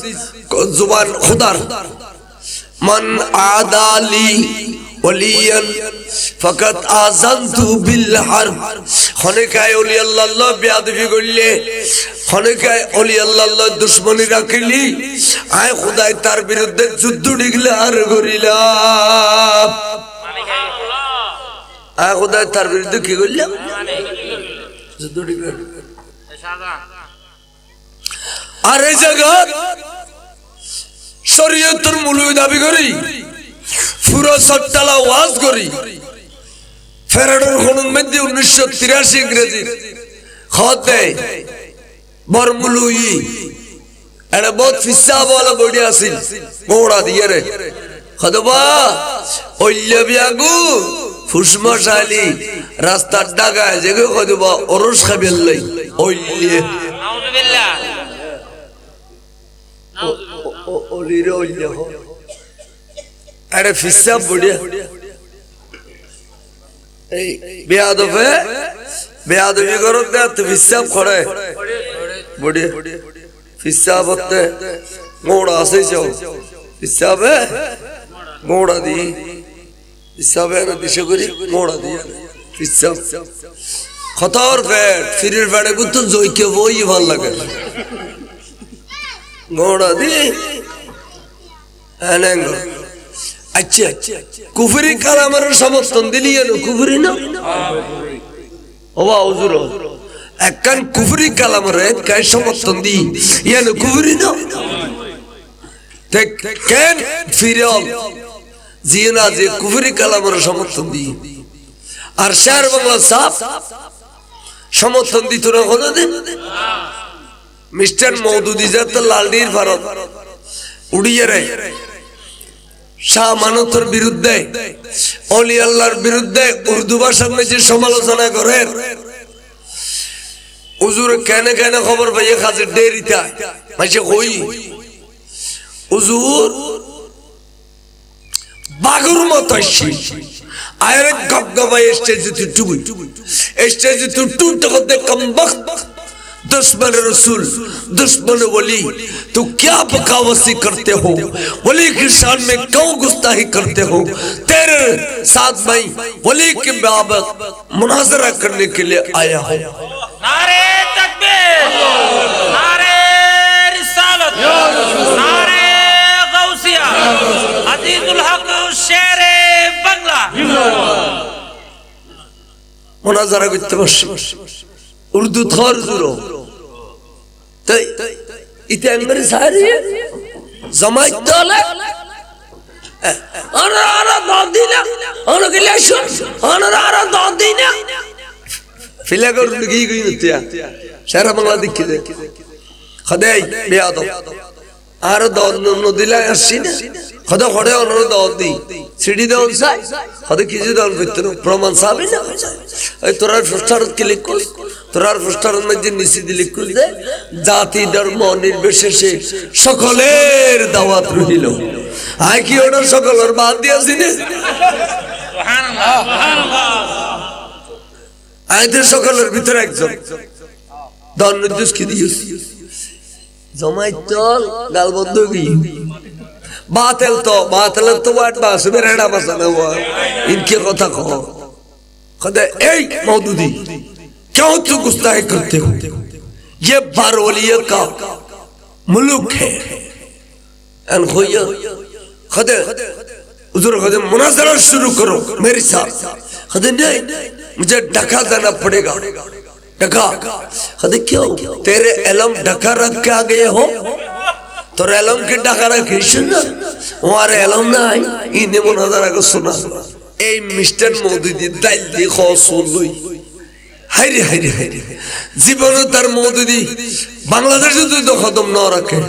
জুবান খুদার মান আদালি ওলিয়ান ফাকাত আযানতু বিল হারব খনেকায় ওলি আল্লাহ বেয়াদবি করলে খনেকায় ওলি আল্লাহ দুশমনি রাখলি আয় খোদাই তার বিরুদ্ধে যুদ্ধ ডিগলে আর করিলাম খোদায় তার বিরুদ্ধে কি করলাম আর এই জায়গা শরীয়তের মূলই দাবি করি পুরো সট্টালা ওয়াজ করি ফেরাডোর খনন মধ্যে 1983 ইংরেজি খত দেয় বরমুলুই এটা বহুত ফিসাবওয়ালা বডি আছিল গোড়া দিয়ে রে খদবা ওইল্যাবিয়াগু ফুসমশালি রাস্তার ডাগায় যেগো খদবা ওরস খাবেলাই ওইল্যে নাউজুবিল্লাহ ওলিরে ওইল্যে এটা ফিসাব বডি এই বেয়াদবে বেয়াদবি করতে তো ফিসাব করে বডি ফিসাবতে গোড়া আছে যাও ফিসাবে গোড়া দি ফিসাবে না দিশে করি গোড়া দি ফিসাব খতর পেট ফিরের পেটে কিন্তু জইকে বই ভাল লাগে গোড়া দি এনেঙ্গ আচ্ছা কুফরি কালামের সমর্থন দিলি কুফরি না ওবা হুজুর একখান কুফরি কালামের কাই সমর্থন দি ইয়ানো কুফরি না কেন ফিরল জিনা যে কুফরি কালামের সমর্থন দি আর শের বাংলা সাফ সমর্থন দিত না কোনদিন মিস্টার মওদুদি জাত লালডির ভারত উড়িয়ে রে শাহ মানতের বিরুদ্ধে অলি আল্লাহর বিরুদ্ধে উর্দু ভাষার মধ্যে সমালোচনা করে হুজুর কেন কেন খবর পাইয়ে খাজের ডেরিতা মাইছে কই হুজুর বাগুর মত আসছি আরে গবগবাই স্টেজে টুবুই স্টেজে টুট করতে কমবख्त दुश्मन रसूल दुश्मन वली तो क्या बकावसी करते हो वली की शान में क्यों गुस्ताखी करते हो तेरे साथ मैं वली के बाबत मुनाजरा करने के लिए आया हूँ नारे तकबीर नारे रिसालत नारे गौसिया अजीजुल हक शेर बांग्ला मुनाजरा करते बस उर्दू थोर जुरो तो इतने अंग्रेज सारे जमात तोले अनारा दादीना अनगिलेशन अनारा दादीना फिलगर लगी गई नतिया शहर बांग्ला दिख दे खदाई बेयादो आर दाद न दिला आसीना खदा खड़े अनर दादी सीढ़ी दान साई खदा किसी दान भीतर प्रमाण साबे ना এই তোরার ফস্টারত কি লিখ তোরার ফস্টারত মধ্যে নিচে দি লিখ দে জাতি ধর্ম নির্বিশেষে সকলের দাওয়াত রইল আই কি ওটা সকলের বাদ দিয়েছি না সুবহানাল্লাহ সুবহানাল্লাহ আইতে সকলের ভিতরে একজন দান নির্দেশ কি দিয়েছি জমাইত চল গাল বন্ধ কি बातिल तो वाट बास में रहना पसंद है वो इनकी कथा कहो खदे ए मौदूदी क्यों तू गुस्ताखी करते हो ये बारवलिया का मुल्क है अन खोया खदे उधर खदे मुनाजरा शुरू करो मेरे साथ खदे नहीं मुझे ढका देना पड़ेगा ढका खदे क्यों तेरे इल्म ढका रख के आ गए हो तो एलम के डाकारा कृष्ण और एलम ना इन्हें मुनाजरा को सुना ए मिस्टर मौदूदी दाइल देखो सुन लई हायरे हायरे हायरे जीवन तार मौदूदी बांग्लादेश तो खत्म ना रखे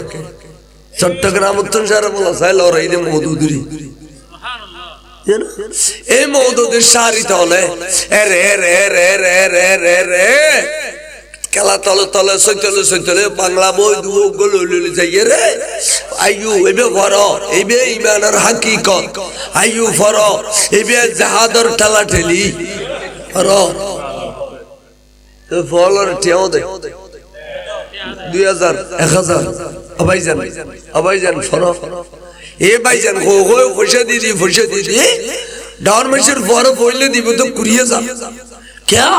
चट्टग्राम उत्तर शहर बोला साइल और इन्हें मौदूदी सुभान अल्लाह ए मौदूदी शारी तोले रे रे रे रे रे रे रे केला तले तले सैतले सैतले बांग्ला बई दुओ गलुलुल जाइए रे आयु एबे फरो एबे ईमानर हकीकत आयु फरो एबे जहादर ठला ठेली फरो तो फॉलोअर टियो दे 2000 1000 अबाईजान फरो ए भाईजान हो खुशा दीदी डॉर्मेशन फरो बोलले दिबो तो कुरिया जा क्या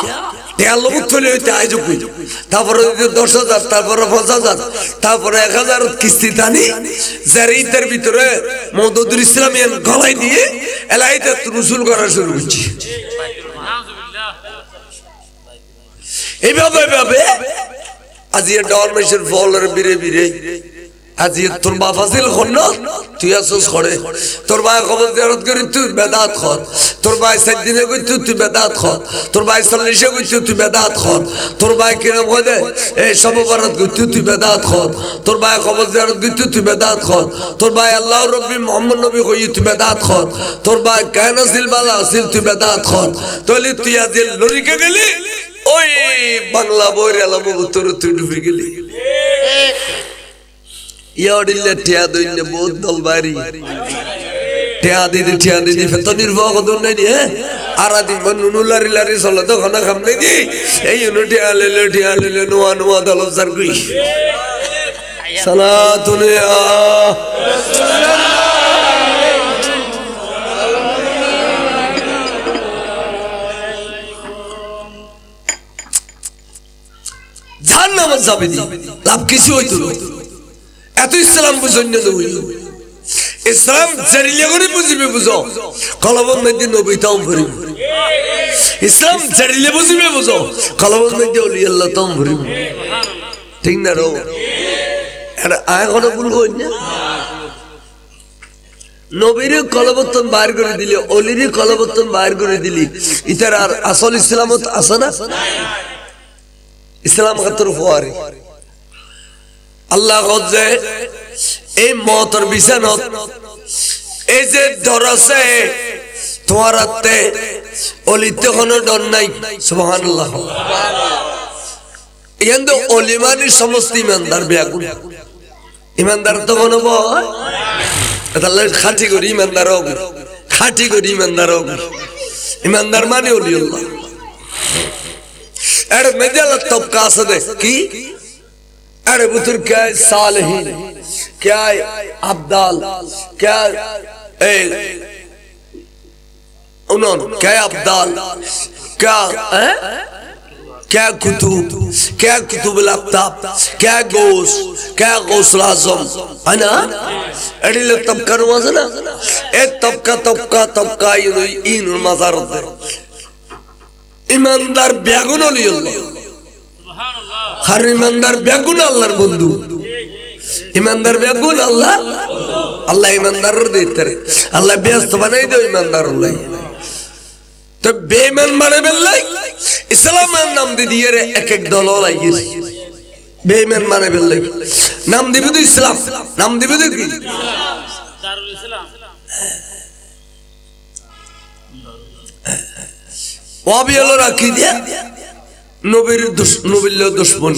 তেল মুক্তলে হইতে আইজ কই তারপরে 10000 তারপরে 50000 তারপরে 1000 কিস্তি টানি জারিতের ভিতরে মওদুদুল ইসলামিয়ান গলাই দিয়ে এলাইতে রসুল করা শুরু করছি এইভাবে আজি ডরমেশের ফলের বিরে বিরে আজি তোর বাপ আছিল খন্ন তুই আসস করে তোর ভাই খবর জিয়ারত করি তুই বেদাত খর তোর ভাই 7 দিনে কই তুই বেদাত খর তোর ভাই 40 কই তুই বেদাত খর তোর ভাই কিরম কইদে এই সব বরাত কই তুই বেদাত খর তোর ভাই খবর জিয়ারত কই তুই বেদাত খর তোর ভাই আল্লাহ রব্বি মুহাম্মদ নবী কই তুই বেদাত খর তোর ভাই কায়না সিলবালা সিল তুই বেদাত খর তলি তুই আজি লরিকে গেলি ওই বাংলা বইরে আলাম উত্তর তুই ডুবে গেলি ইয়াডিল্লে টিয়া দইনে বহুত দলবাড়ি টিয়া দিদি ফেতো নির্ভর কত নাই হে আরাদি মনুনু লারি লারি চলে তো খানা খাম নাই দি এই ইউনো টিয়া লেলে নোয়া দল সার কই সালাতুন ইয়া জাহান্নামে যাবে দি লাভ কিছু হইতো এত ইসলাম বুঝন্য নবী ইসলাম জারিলে করে বুঝিবে বুঝো কলবন মধ্যে নবী তাও ভরি ইসলাম জারিলে বুঝিবে বুঝো কলবন মধ্যে ওলি আল্লাহ তাও ভরি ঠিক না রো এটা আয় কোন ভুল কই না নবীর কলবতন বাইর করে দিলে ওলির কলবতন বাইর করে দিলি ইতার আর আসল ইসলামত আছে না ইসলাম খাতর ফুয়ারি আল্লাহ গজে এই মতর বিছানত এই যে দরসে তোমার হাতে অলিতে কোনো ডর নাই সুবহানাল্লাহ ইয়ান্দ অলিমানি সমস্ত ইমানদার ব্যাকুল ইমানদার তো কোনো ভয় তাহলে খাঁটি করি ইমানদার হোক খাঁটি করি ইমানদার হোক ইমানদার মানে অলি আল্লাহ এর মেজাল তবকা আছে দে কি अरे बुजुर क्या सालहीन क्या अब्दाल क्या उन्होंने क्या अब्दाल क्या कुतुब अल-अफ्ताब क्या क्या गौसल आज़म है ना अरे लोग तबका नुमाज़ ना ए तबका इन मज़ारत है ईमानदार ब्यागुन ओली अल्लाह हर ईमानदार बेगुन अल्लाहर बंधु ईमानदार बेगुन अल्लाह अल्लाह ईमानदार देते रे अल्लाह व्यस्त बनाई दो ईमानदार अल्लाह तो बेईमान बने बेल्लाई इस्लाम नाम दे दिए रे एक दलो लाइए बेईमान बने बेल्लाई नाम दिबे तो इस्लाम नाम दिबे तो की दारुल इस्लाम वो भी अल्लाह रखी दिया नबीर दुश्मन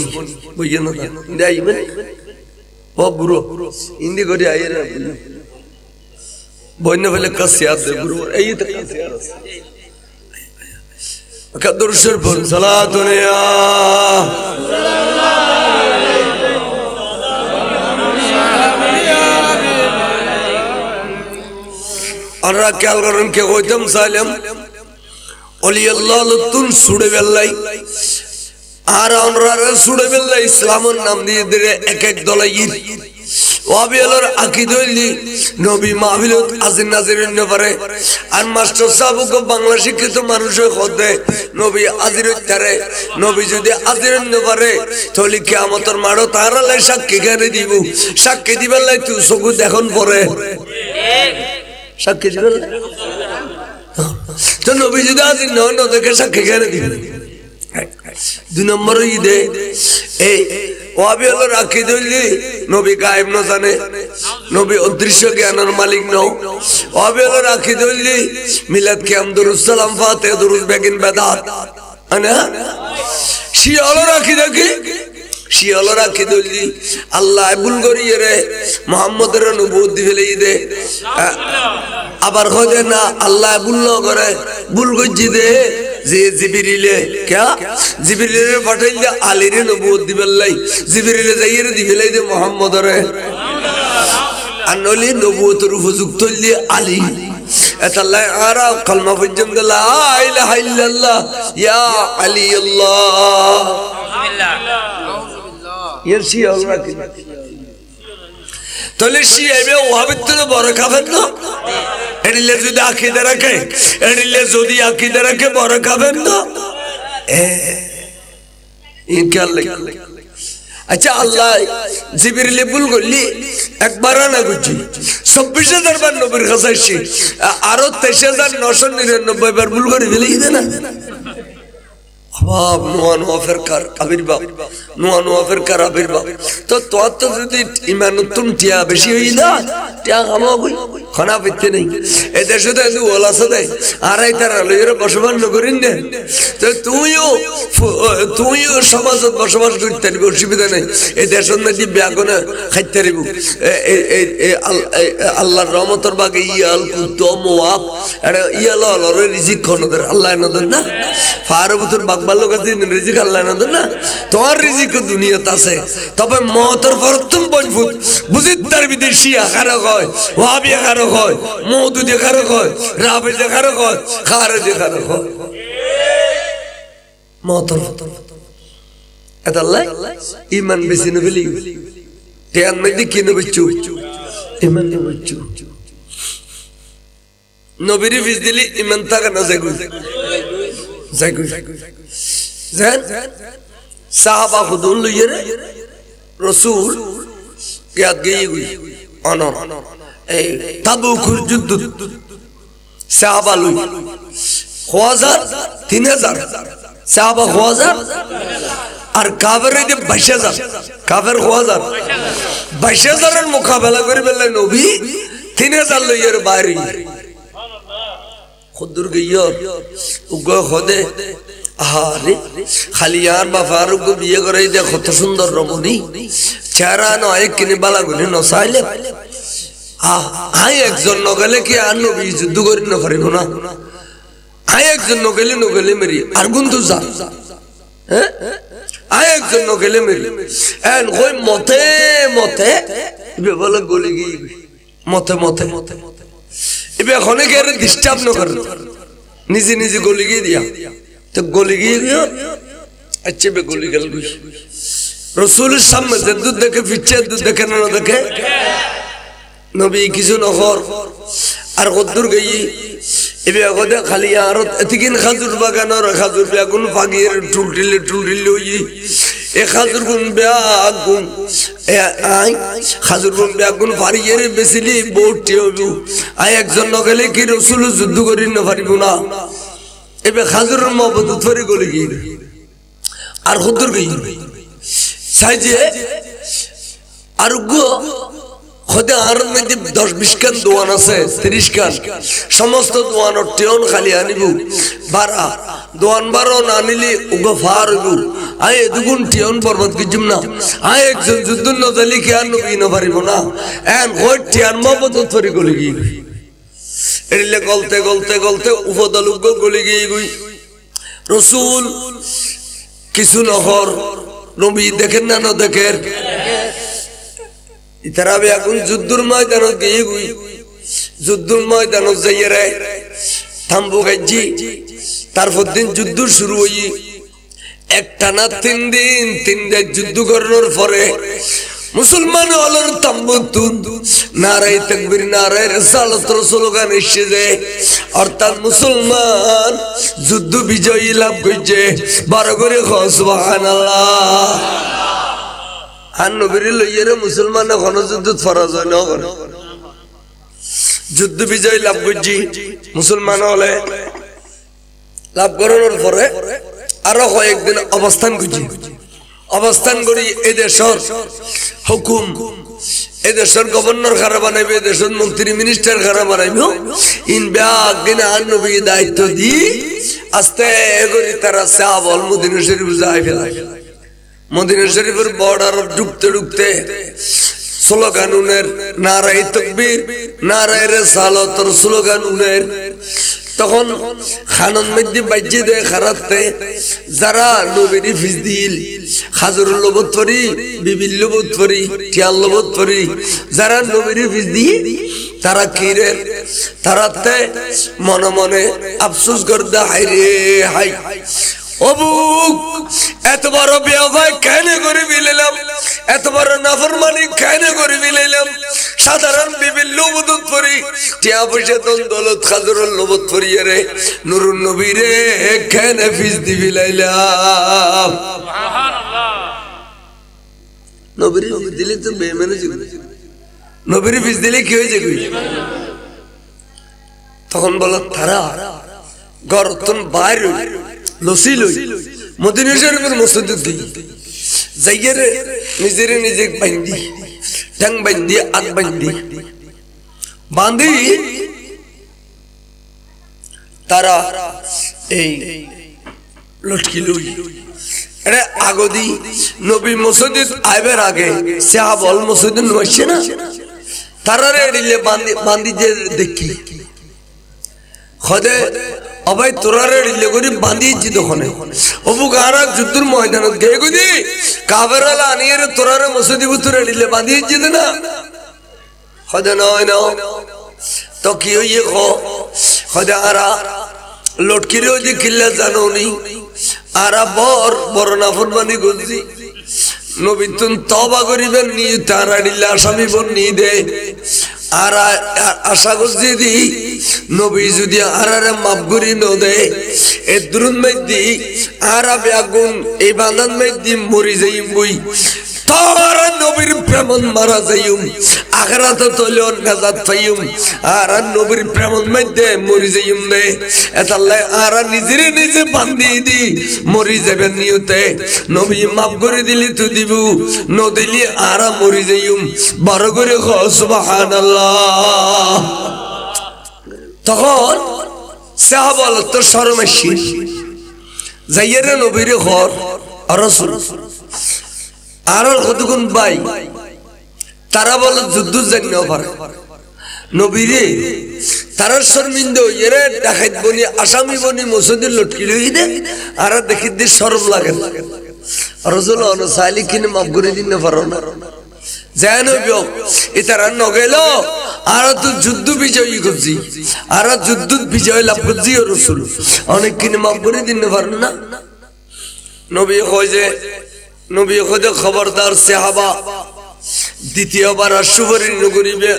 बुझे ना इंदे में वो बुरो इंदी को आये ना बोलने वाले कसियात दे बुरो यही तो कसियात कदर शर्फन सलातुन या अर्रा क्या करें क्या कोई तम सालम ओली अल्लाह लुत्तुन सुड़े बेल्लाई आरा उनरा सुड़े बेल्लाई इस्लामन नाम दिए दिरे एक दलाई वाबी अल्लाह अकीदोली नबी माहविलत आज़िन नाज़िरिन ने परे अन मास्टर साहब को बांग्लादेश के तो मनुष्य खोदे नबी आज़िरिन करे नबी जुदे आज़िरिन ने परे तो लिखे आमतर मारो तारा ले शक के कहने दीबू शक के दीबल्लाई तू सोगु देखन परे शक के दीबल्लाई तो नबी जुदा आज़िन न देखे शक के कहने दीबू दो नंबर ये दे वाबी अल्लाह राखी दोली नबी गायब न जाने नबी अदृश्य ज्ञानर मालिक न वाबी अल्लाह राखी दोली मिलाद के हम दुरुद सलाम फातिहा दुरुद बेगिन बेदात अना शिया अल्लाह राखी देखी शिया अल्लाह राखी दोली अल्लाह बुल करी रे मोहम्मद रे नबूत दिले दे আবার খোদে না আল্লাহ বুল করে বুল গজি দে যে জিবরিলে क्या জিবরিলে পাঠাইলে আলীর নবুয়ত দিবেলাই জিবরিলে যাইরে দিবেলাই দে মুহাম্মদ রে আনলি নবুয়তের উপযুক্ত হইলে আলী এতাল্লাহ আরা কলমা পর্যন্ত লা ইলাহা ইল্লাল্লাহ ইয়া আলী আল্লাহ বিসমিল্লাহ ইয়ারসি আল্লাহ কি तले शिया में वाबित तो बरका बंदो एडिले जुदी आखिदे रखे एडिले जुदी आखिदे रखे बरका बंदो ইনকাল আচ্ছা আল্লাহ জিবরিলে ভুল করলি একবার না বুঝছি ২৪,০০০ বার নবীর কাছে আসছি আরো ২৩,৯৯৯ বার ভুল করে ফেলে না অভাব নোয়া নোয়া ফেরকার আবির্ভাব নোয়া নোয়া ফেরকার আবির্ভাব তো তোর তো যদি ইমান উত্তম টিয়া বেশি হয়ে না টিয়া খামা বই খানা পেতে নেই এই দেশে তো এত ওল আছে দেয় আড়াই তারা লইয়ের বসবাস নকরিন না তো তুইও সমাজত বসবাস করতে পারবি অসুবিধা নেই এই দেশের মধ্যে ব্যাগনে খাইতে পারব আল্লাহর রহমতের বাগে ইয়াল কুদ্দম ওয়াপ ইয়াল অলরে রিজিক খনদের আল্লাহ নদের না ফারবুতুর বাগবালো কাছে রিজিক আল্লাহ নদের না তোমার রিজিক দুনিয়াতে আছে তবে মতের প্রথম বজফুত বুঝিত তার বিদেশি আকারে হয় ওয়াবি আকারে হয় মৌদু দেখারে হয় রাবে দেখারে হয় খারে দেখারে হয় মতের এটা আল্লাহ ইমান বেশি নবলি টিয়ান মধ্যে কি নবচ্চু ইমান নবচ্চু নবীর ফিস দিলি ইমান থাকে না জাগুল জাগুল জান সাহাবা খুদুন লইয়ে রাসূল ইয়াদ গই গই অনর এই তাবুকুর যুদ্ধ সাহাবা লই খোয়াজার ৩০০০ সাহাবা খোয়াজার আর কাফেরের যে ২২,০০০ কাফের খোয়াজার ২২,০০০ এর মোকাবেলা করে বললেন নবী ৩০০০ লইয়ের বাইরে খুদুর গইয়র উগো খদে আরে খালি আর বা ফারুক বিয়ে করে দে কত সুন্দর রমণী চেহারা নয় কিনে বালা গুনে নসাইলে আই একজন নগেলে কি আর নবী যুদ্ধ করি না পারিব না আই একজন নগেলে মেরি আর গুন্তু যা হ্যাঁ আই একজন নগেলে মেরি এন কই মতে মতে ইবে বলে গলি গই মতে মতে ইবে খনে কে ডিস্টার্ব ন করে নিজে নিজে গলি গই দিয়া তো গলি গিয়ে আচ্ছা বে গলি গেল রাসূলের সামনে দুধ দেখে ফিচ্ছে দুধ দেখে না দেখে নবী কিছু নহর আর কদ্দুর গই এবে আগতে খালি আর এতিকিন খাজুর বাগানের খাজুর বেগুন ফাগির টুলটিলে ওই এ খাজুর গুন বেগুন আই খাজুর গুন বেগুন ফারিয়ের বেসিলি বউটি হইবু আই একজন নগেলে কি রাসূল যুদ্ধ করি না পারিব না এবে খাজুরের মহব্বত ধরে গলি গিয়ে আর কদ্দুর গই সাইজে আর গো খোদে আর মধ্যে ১০-২০ খান দোয়ান আছে ৩০ খান সমস্ত দোয়ানোর টেয়ন খালি আনিবু বারা দোয়ান বারো না আনিলে উগো ফার হইবু আই দুগুণ টেয়ন পর্বত কিজুম না আই একজন যুদ্ধ নজালি কি আর নবী না পারিব না এন কই টিয়ান মহব্বত ধরে গলি গিয়ে এরিলে গলতে গলতে গলতে উপদল উগো গলি গিয়ে গই রাসূল কিছু নহর নবী দেখেন না দেখেন ইতারা বেগুন যুদ্ধর ময়দানত গিয়ে গই যুদ্ধর ময়দানত যাইয়ে রে থাম্বু গাইজি তারপর দিন যুদ্ধ শুরু হই একটানা ৩ দিন যুদ্ধ করার পরে মুসলমান হলের তাম্বুতুন নারায়ে তাকবীর নারায়ে রিসালাতের স্লোগান এসেছে অর্থাৎ মুসলমান যুদ্ধ বিজয়ী লাভ করেছে বড় করে সুবহানাল্লাহ আর নবীর লইয়েরে মুসলমান এখন যুদ্ধ ফরজ হয় না করে যুদ্ধ বিজয় লাভ করছি মুসলমান হলে লাভ করানোর পরে আরো কয়েকদিন অবস্থান করি এদেশের হুকুম এদেশের গভর্নর খারাপ বানাইবে এদেশের মন্ত্রী মিনিস্টার খারাপ বানাইব ইন ব্যাগিন আর নবী দায়িত্ব দি আস্তে করে তারা সাহাবল মদিনা শরীফ যায় ফেলায় মদিনা শরীফের বর্ডার ঢুকতে ঢুকতে স্লোগান উনের নারায়ে তাকবীর নারায়ে রিসালাতের স্লোগান উনের তখন খানন মধ্যে বাজ্যে দেয় খারাতে যারা নবীর ফিস দিল খাজুর লবত পরি বিবিল লবত পরি টিয়াল লবত পরি যারা নবীর ফিস দিয়ে তারা কিরে তারাতে মনে মনে আফসোস করতে হাই রে হাই অবুক এত বড় বেয়াভাই কেন করে মিলাইলাম, এত বড় নাফরমানি কেন করে মিলাইলাম। সাধারণ বিবির লোবদত পরি টিয়া পয়সা দন দৌলত খাজুরের লোবত পরিয়ে রে নুরুন নবী রে কেন ফিস দি বিলাইলাম। নবীর ফিস দিলে তো বেমানে যাবে, নবীর ফিস দিলে কি হয়ে যাবে? তখন বলো তারা গরতন বাইর লসি লই মদিনা শরীফের মসজিদে দিল যাইয়ে রে নিজের নিজে বান্ধি ঠ্যাং বান্ধি আগ বান্ধি বান্ধি তারা এই লটকি লই এটা আগদি নবী মসজিদ আইবার আগে সাহাবল মসজিদে নইছে না, তারা রে দিলে বান্ধি বান্ধি যে দেখি খদে অবাই তোরারে রিলে করি বাঁধিয়েছি তখন অবু গারা যুদ্ধের ময়দানত গে গুদি কাবেরালা আনিয়ে তোরারে মসজিদ ভিতরে রিলে বাঁধিয়েছি না খদে নয় না তো কি হইয়ে খদে আরা লটকিরে ওই যে কিল্লা জানো নি আরা বর বড় নাফরমানি করছি নবী তুন তওবা করিবেন নি তারা রিলে আসামি বন নি দে আর আশা করছি দি নবী যদি আরারে মাফ করি ন দে এ দুরুন মাইদি আরা বেগুন এই বাঁধান মাইদি মরি যাইম বই তোর নবীর প্রেমন মারা যাইম আখরাত তলে নাজাত পাইম আর নবীর প্রেমন মাইদে মরি যাইম দে এতাল্লাই আর নিজেরে নিজে বান্ধি দি মরি যাবেন নিয়তে নবী মাফ করে দিলি তো দিব ন দিলি আরা মরি যাইম বড় করে খ সুবহানাল্লাহ। তখন সাহাবাল তো শরমেশি যাইয়েরে নবীর ঘর আর রাসূল আর কতক্ষণ বাই তারা বল যুদ্ধ জানি পারে নবীরে তারা শর্মিন্দ এরে ডাকাত বনি আসামি বনি মসজিদে লটকি লই দে আর দেখি দি শরম লাগে রাসূল অন সালিকিন মাফ করে দিন না পারো না জানো বিও এতারা নগেল আর তো যুদ্ধ বিজয়ী করছি আর যুদ্ধ বিজয় লাভ করছি রাসূল অনেক কিনে মাফ করে দিন না পারো না। নবী কয় যে নবী কয় খবরদার সাহাবা দ্বিতীয়বার সুবরী নগরীবে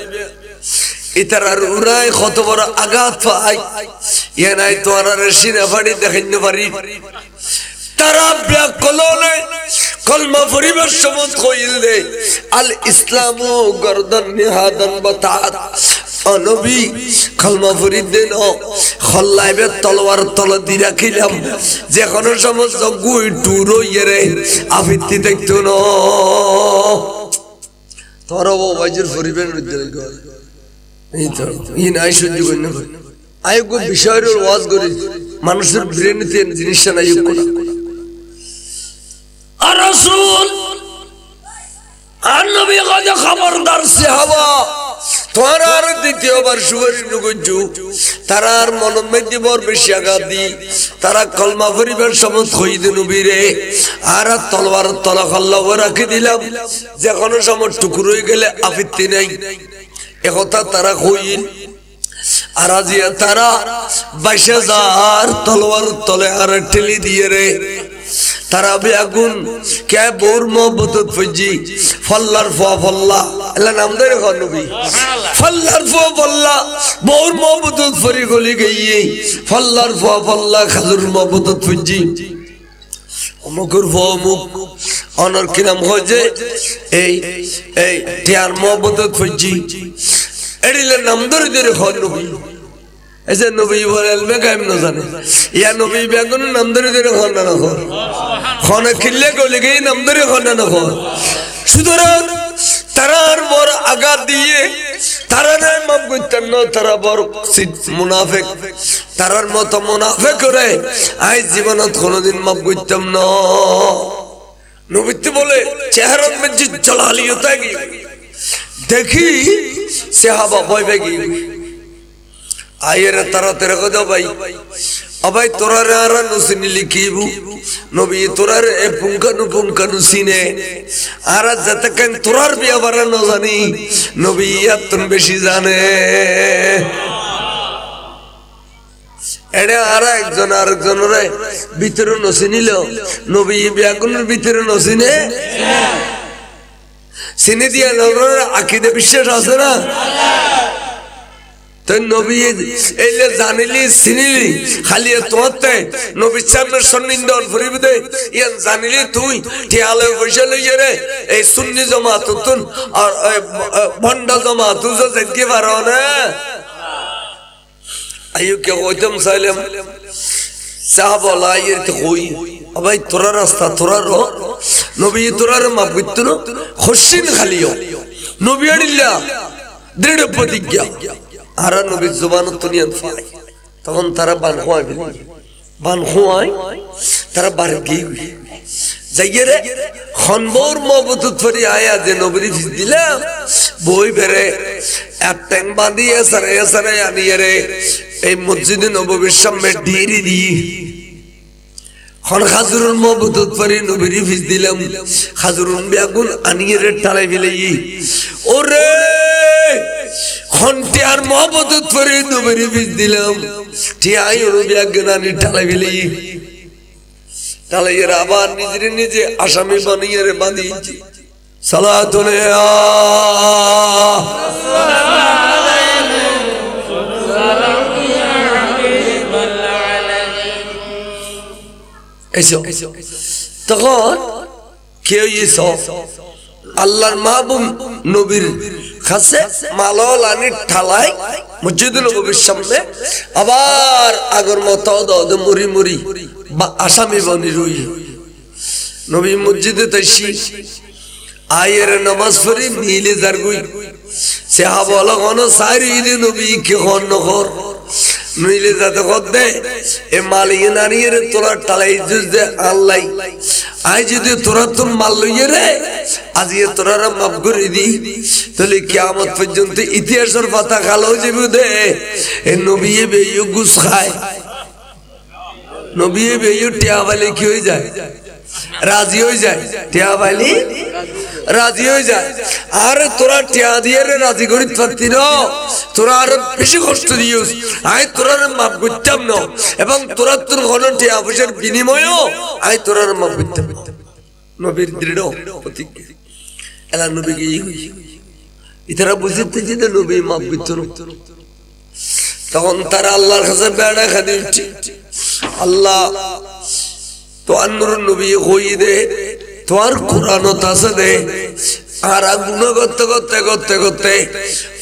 ইতারার উড়াই কত বড় আঘাত পাই ইয়া নাই তো আর সিনা ফাড়ি দেখাইতে পারি তারা ব্যাকলনে কলমা পরিবার সমত কইল দে আল ইসলামু গরদান নিহাদান বাতাত নবী কলমা পরিদ দেন খল্লাইবে তলোয়ার তল দি রাখিলাম যে কোন সমস্ত গুই টুরো ইরে আফিতি দেখতো না তোর বাবাজির পরিবার বিদ্যালয় গল এই তো ই নাই সহ্য করি না আয়োগ বিষয়ের ওয়াজ করি মানুষের ব্রেনতে জিনিসটা নাই কোনা আর রাসূল আর নবী কয় খবরদার সাহাবা তোরা আর দ্বিতীয়বার সুবরী নগঞ্জু তারা আর মনের মধ্যে বড় বেশি আঘাত দি তারা কলমা পরিবার সমত খইদ নবীরে আর তলোয়ার তলা খল্লাও রাখি দিলাম যে কোনো সময় টুকরো হয়ে গেলে আপত্তি নাই একথা তারা কইল আর আজিয়া তারা 22,000 তলোয়ার তলে আর ঠেলি দিয়ে রে তারা বেগুন কে বোর মোহব্বত ফজি ফল্লার ফল্লা আল্লাহ নাম ধরে কর নবী ফল্লার ফল্লা বোর মোহব্বত ফরি গলি গইয়ে ফল্লার ফল্লা খাজুর মোহব্বত ফজি অমুকর ফমুক অনর কি নাম হজে এই এই টিয়ার মোহব্বত ফজি এডিলে নাম ধরে কর নবী ऐसे नबी बोले में क्या हम न जाने या नबी बेगुन नंदरी देरे खाना न हो खाना किल्ले को लेके नंदरी खाना न हो सुधरान तरार बोर आगा दिए तरार मब कोई तन्नो तरा बोर मुनाफिक तरार मत मुनाफिक करे आई जीवनत कोनो दिन मब कोई तम न नबी तो बोले चेहरा में जिस जलाली होता है देखी सहाबा बोल बेगी आये तारा तेरे को दो भाई अब भाई तोरा रे आरा नुसिनी लिखीबू नबी तोरा रे पुंका नुसिने आरा जतकन तोरार भी आवारा नजानी नबी या तुम बेशी जाने এটা আর একজন আরেকজনের ভিতরে নসিনিল নবী বেগুনের ভিতরে নসিনে চিনি দিয়া নগরের আকিদে বিশ্বাস আছে না তো নবী এইলে জানিলি চিনিলি খালি তোতে নবী সাহেবের সন্নিন্দন ফুরিবে দে ইয়ান জানিলি তুই টিয়ালে পয়সা লইয়ে রে এই সুন্নি জামাত তুন আর বন্ডা জামাত তুই যেতে পারো না আইও কে কইতাম সাইলাম সাহাবালা ইরতে কই ভাই তোরা রাস্তা তোরা রো নবী তোরার মাপ করতে না খুশিন খালিও নবী আড়িল্লা দৃঢ় প্রতিজ্ঞা আর নবীর জবান তুনিয়ান ফাই তখন তারা বান খোয়ায় তারা বাড়ি গিয়ে যাইয়ে রে খনবর মবতুত ফরি আয়া যে নবীর ফিস দিলাম বই বেরে এক ট্যাং বাঁধিয়ে সারে আনিয়ে রে এই মসজিদে নববীর সামনে ঢিরি দিয়ে খন খাজুরুল মবতুত ফরি নবীর ফিস দিলাম খাজুরুল বেগুন আনিয়ে রে টালাই ফেলেই ওরে খন্টি আর মহব্বত করে নবীর ফিস দিলাম টিয়াই ওর বেগুন আনি টালাই ফেলেই তাহলে আবার নিজের নিজে আসামি বানিয়ে রে বাঁধিয়েছি সালাতুল তখন কেউ আল্লাহর মাহবুব নবীর কাছে মালল আনি ঠালাই মসজিদুল নববীর সামনে আবার আগর মতো মুড়ি মুড়ি আসামি বনি রুই নবী মসজিদে তাইছি আয়ের নামাজ পড়ি মিলে জারগুই সাহাবালা কোন সারি নবী কে হন নহর মিলে যাতে করতে এ মালিয়ে নারিয়ে তোরা টালাই জুজ দে আল্লাহ আই যদি তোরা তোর মাল লইয়ে রে আজিয়ে তোরা মাফ করে দি তাহলে কিয়ামত পর্যন্ত ইতিহাসের পাতা খালো যাবে দে এ নবী বেইয়ু গুস খায় নবী বেইয়ু টিয়াবালি কি হয়ে যায় রাজি হয়ে যায় টিয়াবালি রাজি হয়ে যায় আর তোরা টিয়া দিয়ে রাজি করি পারতি না তোরা আর বেশি কষ্ট দিস আই তোরা মাফ করতাম না এবং তোরা তোর ঘন টিয়া পয়সার বিনিময়ও আই তোরা মাফ করতাম নবীর দৃঢ় প্রতিজ্ঞা এলা নবীকে ইতারা বুঝতে যে নবী মাফ করত তখন তারা আল্লাহর কাছে বেড়া খাদি উঠছে আল্লাহ তো আন্নুর নবী হই দে তোর কোরআন তাসে দে আর গুনাহ করতে করতে করতে করতে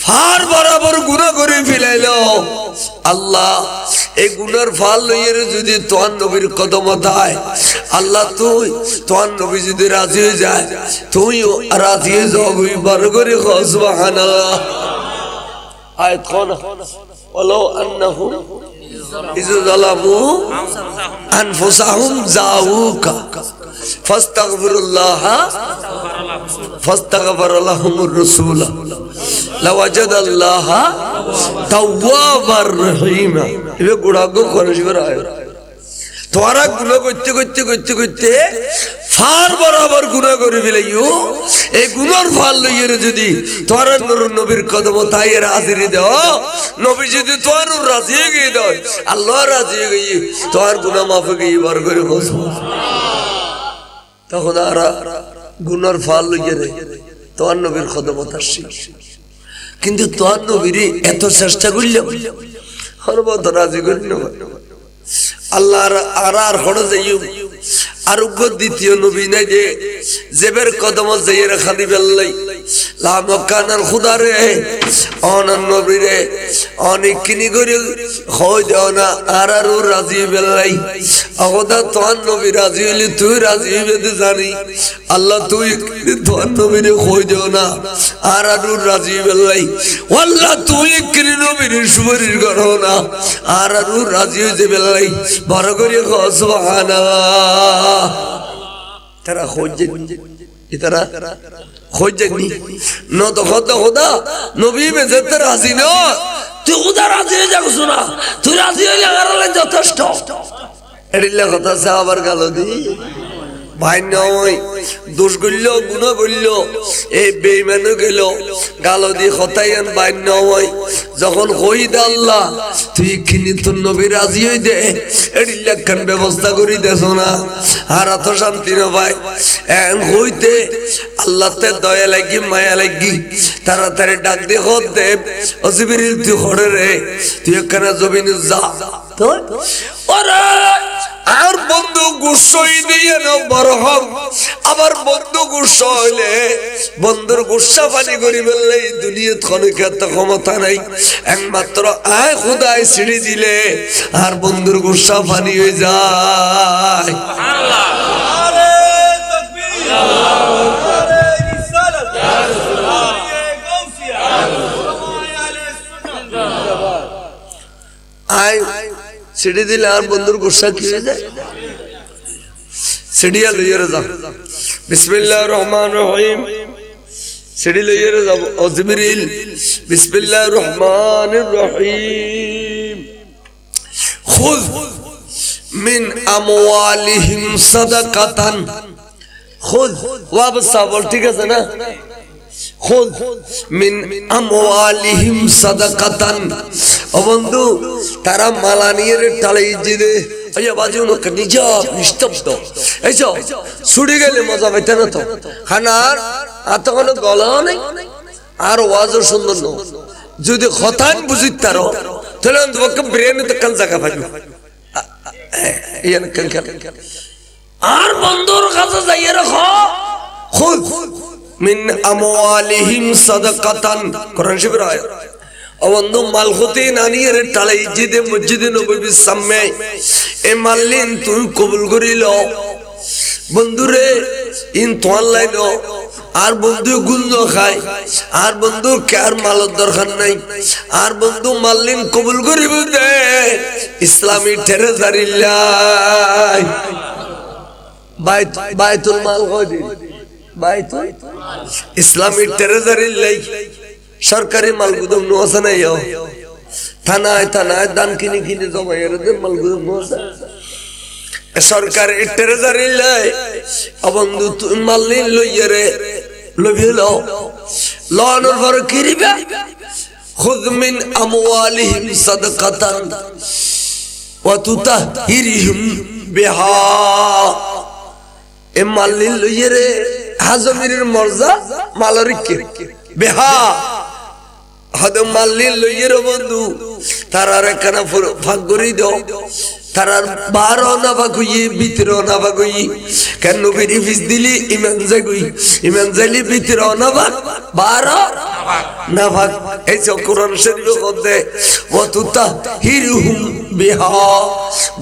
ফার বরাবর গুনাহ করে ফেলাইলো আল্লাহ এই গুনার ফল লইয়ে যদি তোর নবীর কদম তাই আল্লাহ তুই তোর নবী যদি রাজি হয়ে যায় তুই রাজি হয়ে যাবি বার করে সুবহানাল্লাহ আয়াত কোন ওয়ালাউ আন্নাহুম ইযা যালামু আনফুসাহুম জাউকা ফাস্তাগফিরুল্লাহ ফাস্তাগফার লাহুমুর রাসূল লাওয়াজাদাল্লাহ তাওয়াবার রহিম এবে গুড়াগো করজিবার আয় তোরা গুনাহ করতে করতে করতে করতে ফার বরাবর গুনাহ করে ফেলাইও এই গুনার ফল লইয়ে যদি তোরা নবীর কদম তাই রাজি দাও নবী যদি তোর রাজি হয়ে গিয়ে দাও আল্লাহ রাজি হয়ে গিয়ে তোর গুনাহ মাফ গিয়ে বার করে তখন আর গুনার ফল লইয়ে তোর নবীর কদম আসছি কিন্তু তোর নবীর এত চেষ্টা করলাম সর্বত রাজি করি না আল্লাহ আর হড় যাইও আরোগ্য দ্বিতীয় নবী নাই যে জেবের কদম যাইয়ে খালি বেল্লাই লামকানার খুদারে অনন নবীরে অনেক কিনি করে হয় দেও না আর রাজি বেল্লাই অগদা তোর নবী রাজি হইলে তুই রাজি হইবে জানি আল্লাহ তুই তোর নবীরে হয় দেও না আর রাজি বেল্লাই আল্লাহ তুই কিনি নবীর সুবরির করো না আর রাজি হইতে বেল্লাই বড় করে সুবহানাল্লাহ তারা খোঁজে ইতারা খোঁজে ন তো খোদা নবী বেজে তো রাজি না তুই খুদা রাজি হয়ে যাস না তুই রাজি হইলে আর যথেষ্ট এডিল্লা কথা সাহাবার গালো দি ভাই নয় দোষ করল গুনাহ করল এই বেঈমানও গেল গালো দিয়ে খতায়ান ভাই নয় যখন কই দে আল্লাহ তুই কিনি তোর নবী রাজি হই দে এডি লাখান ব্যবস্থা করি দেছ না আর এত শান্তি না ভাই এখন হইতে আল্লাহতে দয়া লাগি মায়া লাগি তাড়াতাড়ি ডাক দিয়ে হত দে ও জিবরিল তুই হরে রে তুই এখানে জমিনে যা তো ওরে আর বন্ধু গুসই দিয়ে না বড় হব আবার বন্ধু গুসা হইলে বন্ধুর গুসা পানি করি বললে দুনিয়া ক্ষণিকের তো ক্ষমতা নাই একমাত্র আয় খুদায় ছিড়ি দিলে আর বন্ধুর গুসা পানি হয়ে যায় আয় ছিড়ি দিলে আর বন্ধুর গুসা কি হয়ে যায় সিড়িয়া লইয়ে যাও বিসমিল্লাহির রহমানির রহিম সিড়ি লইয়ে যাও ও জিবরিল বিসমিল্লাহির রহমানির রহিম খুয মিন আমওয়ালিহিম সাদাকাতান খুয ওয়াবসা বল ঠিক আছে না খুয মিন আমওয়ালিহিম সাদাকাতান ও বন্ধু তারা মালা নিয়ে টালাই জিদে আইয়া বাজু না নিজা নিস্তব্ধ এইছো ছুড়ে গেলে মজা পাইতে না তো খানার আর তো কোনো গলাও নেই আর ওয়াজও সুন্দর না যদি খতান বুঝিত তারো তাহলে তোমাকে ব্রেনে তো কান জায়গা পাইবে ইয়ান কান আর বন্ধুর কাছে যাইয়ে রাখো খুদ মিন আমওয়ালিহিম সাদাকাতান কোরআন শরীফের আয়াত বন্ধু মালখতি নানিয়ের টালাই জিদে মসজিদে নববীর সামনে এ মাল্লিন তুই কবুল করিল বন্ধুরে ইন তোয়ার লাইন আর বন্ধু গুঞ্জ খায় আর বন্ধু কার মালের দরকার নাই আর বন্ধু মাল্লিন কবুল করিব দে ইসলামী ট্রেজারিল্লাই বাইতুল মাল কই বাইতুল ইসলামী ট্রেজারিল্লাই সরকারি মাল গুদাম আছে না থানায় থানায় দান কিনে কিনে জমা এর মাল গুদাম আছে সরকারি ট্রেজারি লাই বন্ধু তুই মাল নিন লইয়ে রে লইয়ে লও লওয়ানোর পর কি দিবে খুয মিন আমওয়ালিহিম সাদাকাতান ওয়া তুতাহিরিহিম বিহা এ মাল নিন লইয়ে রে হাজমিরের মর্জা মালরিকে বিহা হাদম মাল্লিন লইয়ের বন্ধু তারার একখানা ভাগ করি দাও তারার 12 না ভাগ হইয়ে 12 না ভাগ হই কেন নবীর ফিস দিলি ইমান জাগুই ইমান জালি 12 না ভাগ 12 না ভাগ এই যে কোরআন শরীফে বলতে ওয়াতুতা হিরুহুম বিহা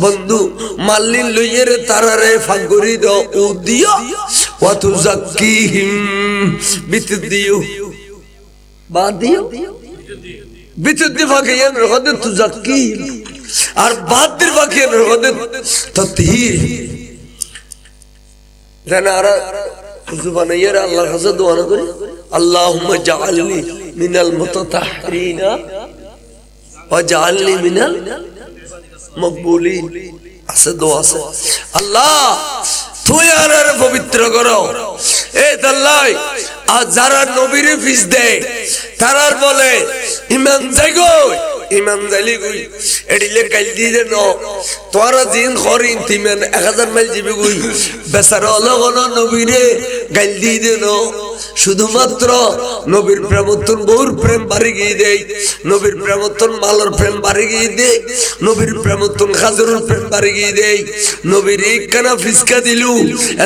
বন্ধু মাল্লিন লইয়ের তারারে ভাগ করি দাও ও দিও ওয়াতুজাক্কিহিম বিতদিও বাদিও বিতদি ফাকিয়ান রহদে তুজাক্কি আর বাদির ফাকিয়ান রহদে তাতহির জানারা জুবানাইয়ের আল্লাহর কাছে দোয়া না করি আল্লাহুম্মা জাআলনি মিনাল মুতাতাহহিরিনা ওয়া জাআলনি মিনাল মাকবুলিন আছে দোয়া আছে আল্লাহ তুই আরে পবিত্র করো এ আল্লাহ আর যারা নবীর ফিস দেয় তারার বলে ইমান জাগো ইমান জালি গই এডিলে কাল দিয়ে ন তোরা জিন খরিন তিমান 1000 মাইল জিবি গই বেচারা লগন নবীরে গাল দিয়ে ন শুধুমাত্র নবীর প্রেমতন বহুর প্রেম বাড়ি গিয়ে দেয় নবীর প্রেমতন মালর প্রেম বাড়ি গিয়ে দেয় নবীর প্রেমতন খাজুরের প্রেম বাড়ি গিয়ে দেয় নবীর একখানা ফিসকা দিলু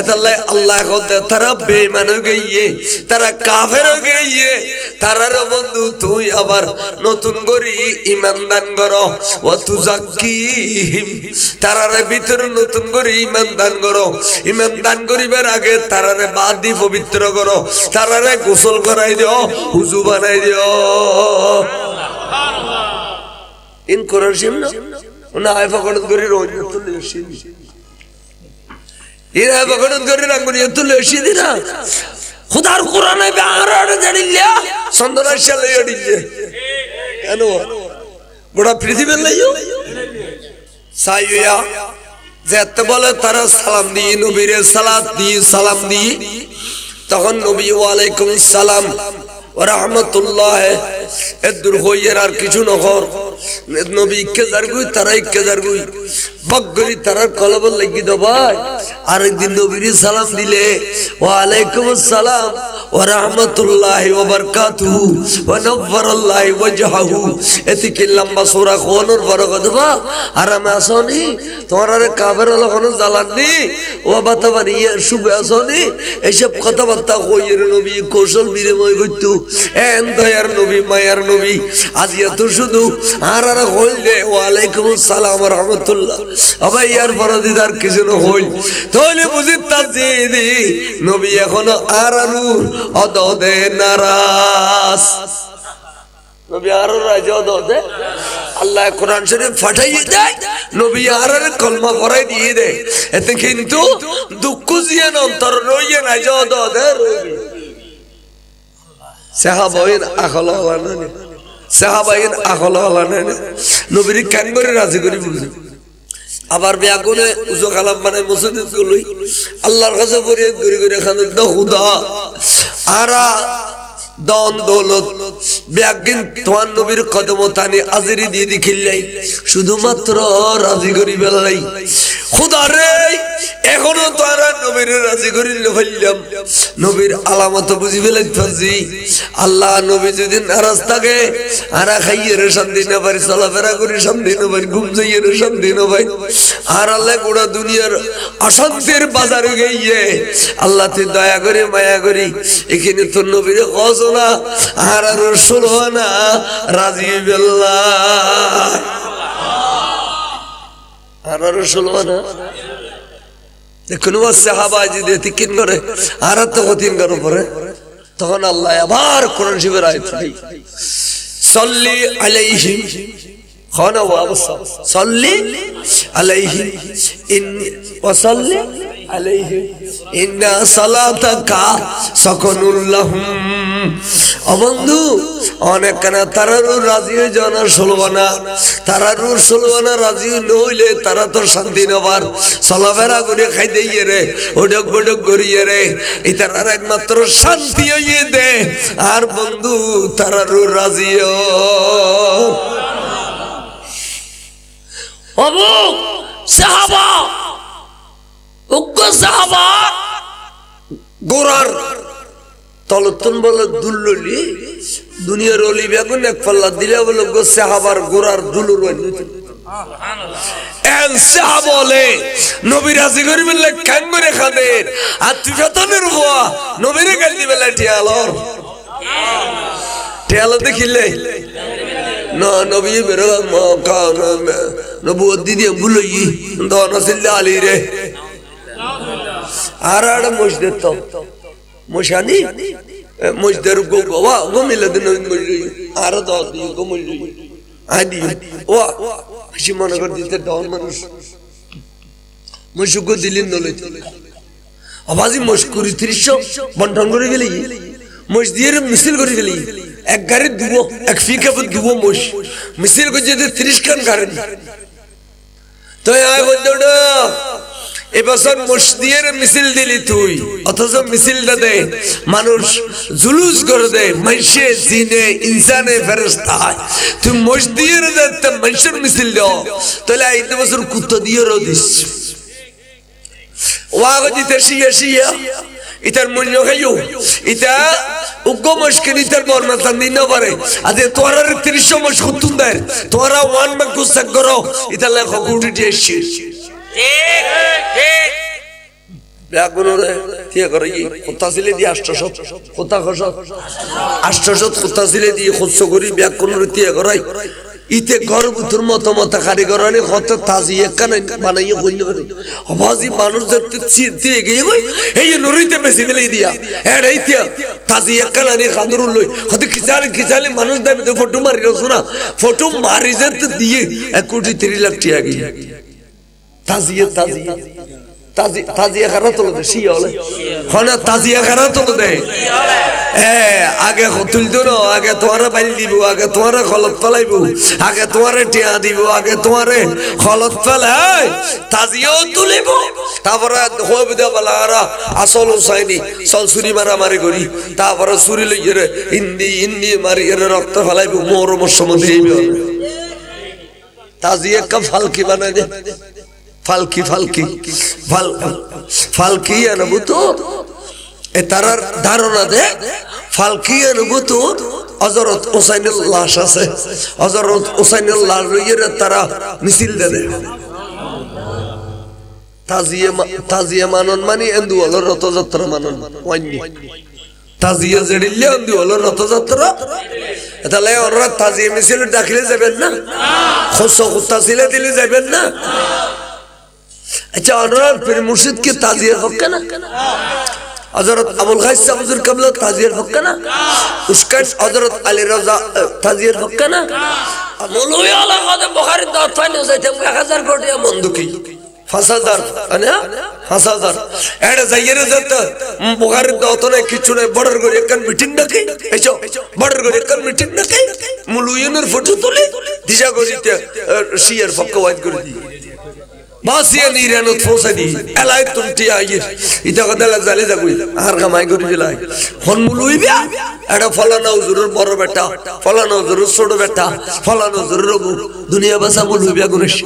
এতাল্লাহ আল্লাহ কতে তারা বেঈমান হয়ে গিয়ে তারা কাফের হয়ে গিয়ে তারার বন্ধু তুই আবার নতুন করে ঈমান দান করো ওয়া তুজাক্কিহিম তারারে ভিতরে নতুন করে ঈমান দান করো ঈমান দান করিবার আগে তারারে বাদি পবিত্র করো তারারে গোসল করাই দিও হুজু বানাই দিও ইন কোরআন শিম না আয় ফকড়ত করে রোজ তুলে শিম ইরা ফকড়ত করে রাঙ্গুনি তুলে শিদি না খুদার কোরআনে বাংলার জানিলা সন্দরা শালে এডিলে কেন গোটা পৃথিবীর লাইও সাইয়া যেতে বলে তারা সালাম দিয়ে নবীরে সালাত দিয়ে সালাম দিয়ে তখন নবী ওয়ালাইকুম সালাম ওয়া রাহমাতুল্লাহ এর দূর হইয়ের আর কিছু নহর নবী কে জারগুই তারা কে জারগুই বগরি তারা কলব লাগি দো ভাই আর একদিন নবীরে সালাম দিলে ওয়ালাইকুম আসসালাম ওয়া রাহমাতুল্লাহি ওয়া বারাকাতুহু ওয়া নওয়ারাল্লাহি ওয়াজহাহু এতিকে লম্বা সূরা কোনর বরকত বা আর আমি আসনি তোমার কাবের লখনো জালানি ও বাতাবানি শুভ আসনি এইসব কথাবার্তা কইয়ের নবী কৌশল বিনিময় করতো এন দয়ার নবী মায়ার নবী আজ এত শুধু আর হইলে ওয়ালাইকুম আসসালাম ওয়া রাহমাতুল্লাহ আবার ইয়ার ফরদিদার কিছু না হই তাহলে বুঝি তাজিদি নবী এখনো আর অদদে নারাজ নবী আর রাজ অদদে আল্লাহ কোরআন শরীফ ফাটাইয়ে দেয় নবী আর কলমা পড়াই দিয়ে দেয় এতে কিন্তু দুঃখ জিয়ান অন্তর রইয়ে না অদদে রইবে সাহাবাইন আখল হলানে সাহাবাইন আখল হলানে নবীর কেন করে রাজি করি বুঝি আবার বেয়াগুনে উজো কালাম মানে মসজিদ গুলোই আল্লাহর কাছে ফরিয়াদ করে করে খানে দা খুদা আরা দন দৌলত বেয়াগিন তোমার নবীর কদমতানি আজরি দিয়ে দেখিলাই শুধুমাত্র রাজি করি বেলাই খুদা রে এখনো তোরা নবীর রাজি করিল ফেললাম নবীর আলামত বুঝি ফেলাই ফাজি আল্লাহ নবী যদি নারাজ থাকে আরা খাইয়ে রে শান্তি না পারি চলাফেরা করি শান্তি না পারি ঘুম যাইয়ে রে শান্তি না পাই আর আল্লাহ গোটা দুনিয়ার অশান্তির বাজারে গিয়ে আল্লাহ তুই দয়া করে মায়া করি এখানে তোর নবীর কস না আর রসুল না রাজি বেল্লাহ আর রসুল না দেখুন সাহাবা যদি তিকিন করে আর তো কঠিন করে পরে তখন আল্লাহ আবার কোরআন শরীফের আয়াত সাল্লি আলাইহিম খানা ওয়া সাল্লি আলাইহিম ইন্নী ওয়া সাল্লি আলাইহিম ইন্না সালাতাকা সাকানুল লাহুম ও বন্ধু অনেক কানা তারারও রাজি হয়ে যাওয়া সলবানা তারারও সলবানা রাজি নইলে তারা তো শান্তি নেবার চলাফেরা করে খাই দিয়ে রে ওডক বডক করিয়ে রে এই তারার একমাত্র শান্তি হইয়ে দে আর বন্ধু তারারও রাজি আবু সাহাবা উগ্র সাহাবা গোরার তলতন বলে দুল্ললি দুনিয়ার অলি বেগুন এক পাল্লা দিলে বলে গো সাহাবার গোরার দুলুর এন সাহাবা বলে নবী রাজি করিবেন কেন করে খাদের আর তুই যতনের হওয়া নবীরে গাল দিবে টিয়ালর টিয়ালো দেখিলে না নবী বেরো নবুয়ত দিদি ভুলই দন আসিল আলী রে আর আড় মসজিদ তো মশানি মসজিদের গো বাবা গো মিলে দিন মজরি আর দাও দি গো মজরি আদি ও হাসি মনে করে দিতে ডন মানুষ মশুক দিলেন নলে আবাজি মশকুরি 300 বন্টন করে গেলি মসজিদের মিছিল করে গেলি এক গাড়ি দুবো এক ফিকা দুবো মোশ মিছিল করে যেতে 30 খান গাড়ি তো আয় বন্ধুরা এবছর মসজিদের মিছিল দিলি তুই অথচ মিছিলটা দে মানুষ জুলুস করে দে মানুষে জিনে ইনসানে ফেরেশতা তুই মসজিদের যাতে মানুষের মিছিল দাও তাহলে এই বছর কুত্তা দিয়ে রদিস ওয়াগো দিতে শিয়া ইতার মূল্য খাইও ইতা উগ্র মুশকিল ইতার বর্ণনা দিন না পারে আজ তোরা 300 মাস খুতুন দেয় তোরা ওয়ান ম্যান কুসাক করো ইতা লেখো গুটি দিয়েছি ঠিক ঠিক ব্যাগুনরে ঠিক করে কথা ছিলে দি 800 কথা খস 800 কথা ছিলে দি খরচ করি ব্যাগুনরে ঠিক করাই ইতে ঘর ভিতর মত কারিগরানি কত তাজি একখান বানাইয়ে কইল করে আবাজি মানুষ দেখতে চিতে গিয়ে কই এই নরিতে বেশি ফেলে দিয়া এড়াই দিয়া তাজি একখান আনি খাদরুল লই কত খিচালে মানুষ দেবে তো ফটো মারিলো শোনা ফটো মারি যেতে দিয়ে 1 কোটি 3 লাখ টাকা গিয়ে তাজি তাজিয়া খারা তোলে দে শিয়লে হনা তাজিয়া খারা তোলে দে আগে তুলতো না আগে তোমারে বাইল দিব আগে তোমারে খলত ফেলাইব আগে তোমারে টিয়া দিব আগে তোমারে খলত ফেলাই তাজিয়াও তুলিব তারপরে হইব দে বলারা আসল হুসাইনি চল ছুরি মারামারি করি তারপরে ছুরি লইয়ে রে ইন্দি মারি এর রক্ত ফেলাইব মোর সমুদ্রে তাজিয়া কা ফালকি বানাই দে ফালকি অনুভূত এ তারার ধারণা দে ফালকি অনুভূত হযরত হুসাইনের লাশ আছে হযরত হুসাইনের লাশ লইয়ে তারা মিছিল দে তাজিয়া মানন মানে এন্দু হলো রথযাত্রা মানন ওয়াইনি তাজিয়া জেডিলে এন্দু হলো রথযাত্রা তাহলে ওরা তাজিয়া মিছিল ডাকলে যাবেন না খুশ তাজিলে দিলে যাবেন না अच्छा और फिर मुर्शिद के ताजिया हक़ ना हज़रत अबुल गैस हुज़ूर क़ब्ला ताजिया हक़ ना उसका हज़रत अली रज़ा ताजिया हक़ ना मौलवी आला क़ादे बुखारी दात फाइल हो जाते हैं 1000 कोटी मंदुकी फसादार अने फसादार ऐडे जाइए जत बुखारी दात ने किचु ने बॉर्डर को एक मीटिंग न की ऐसो बॉर्डर को एक मीटिंग न की मौलवी ने फोटो तोले दिशा को जीते शेयर फक्का वाइट कर दी बासिया नीरानो थोसदी एलाई तुंटी आई इता कदला जाले जागुई आर कमाई करी दिलाई हन मुलुई बिया एडा फलाना हुजूर बड़ बेटा फलाना हुजूर छोटो बेटा फलाना हुजूर दुनिया बसा मुलुई बिया गुनेश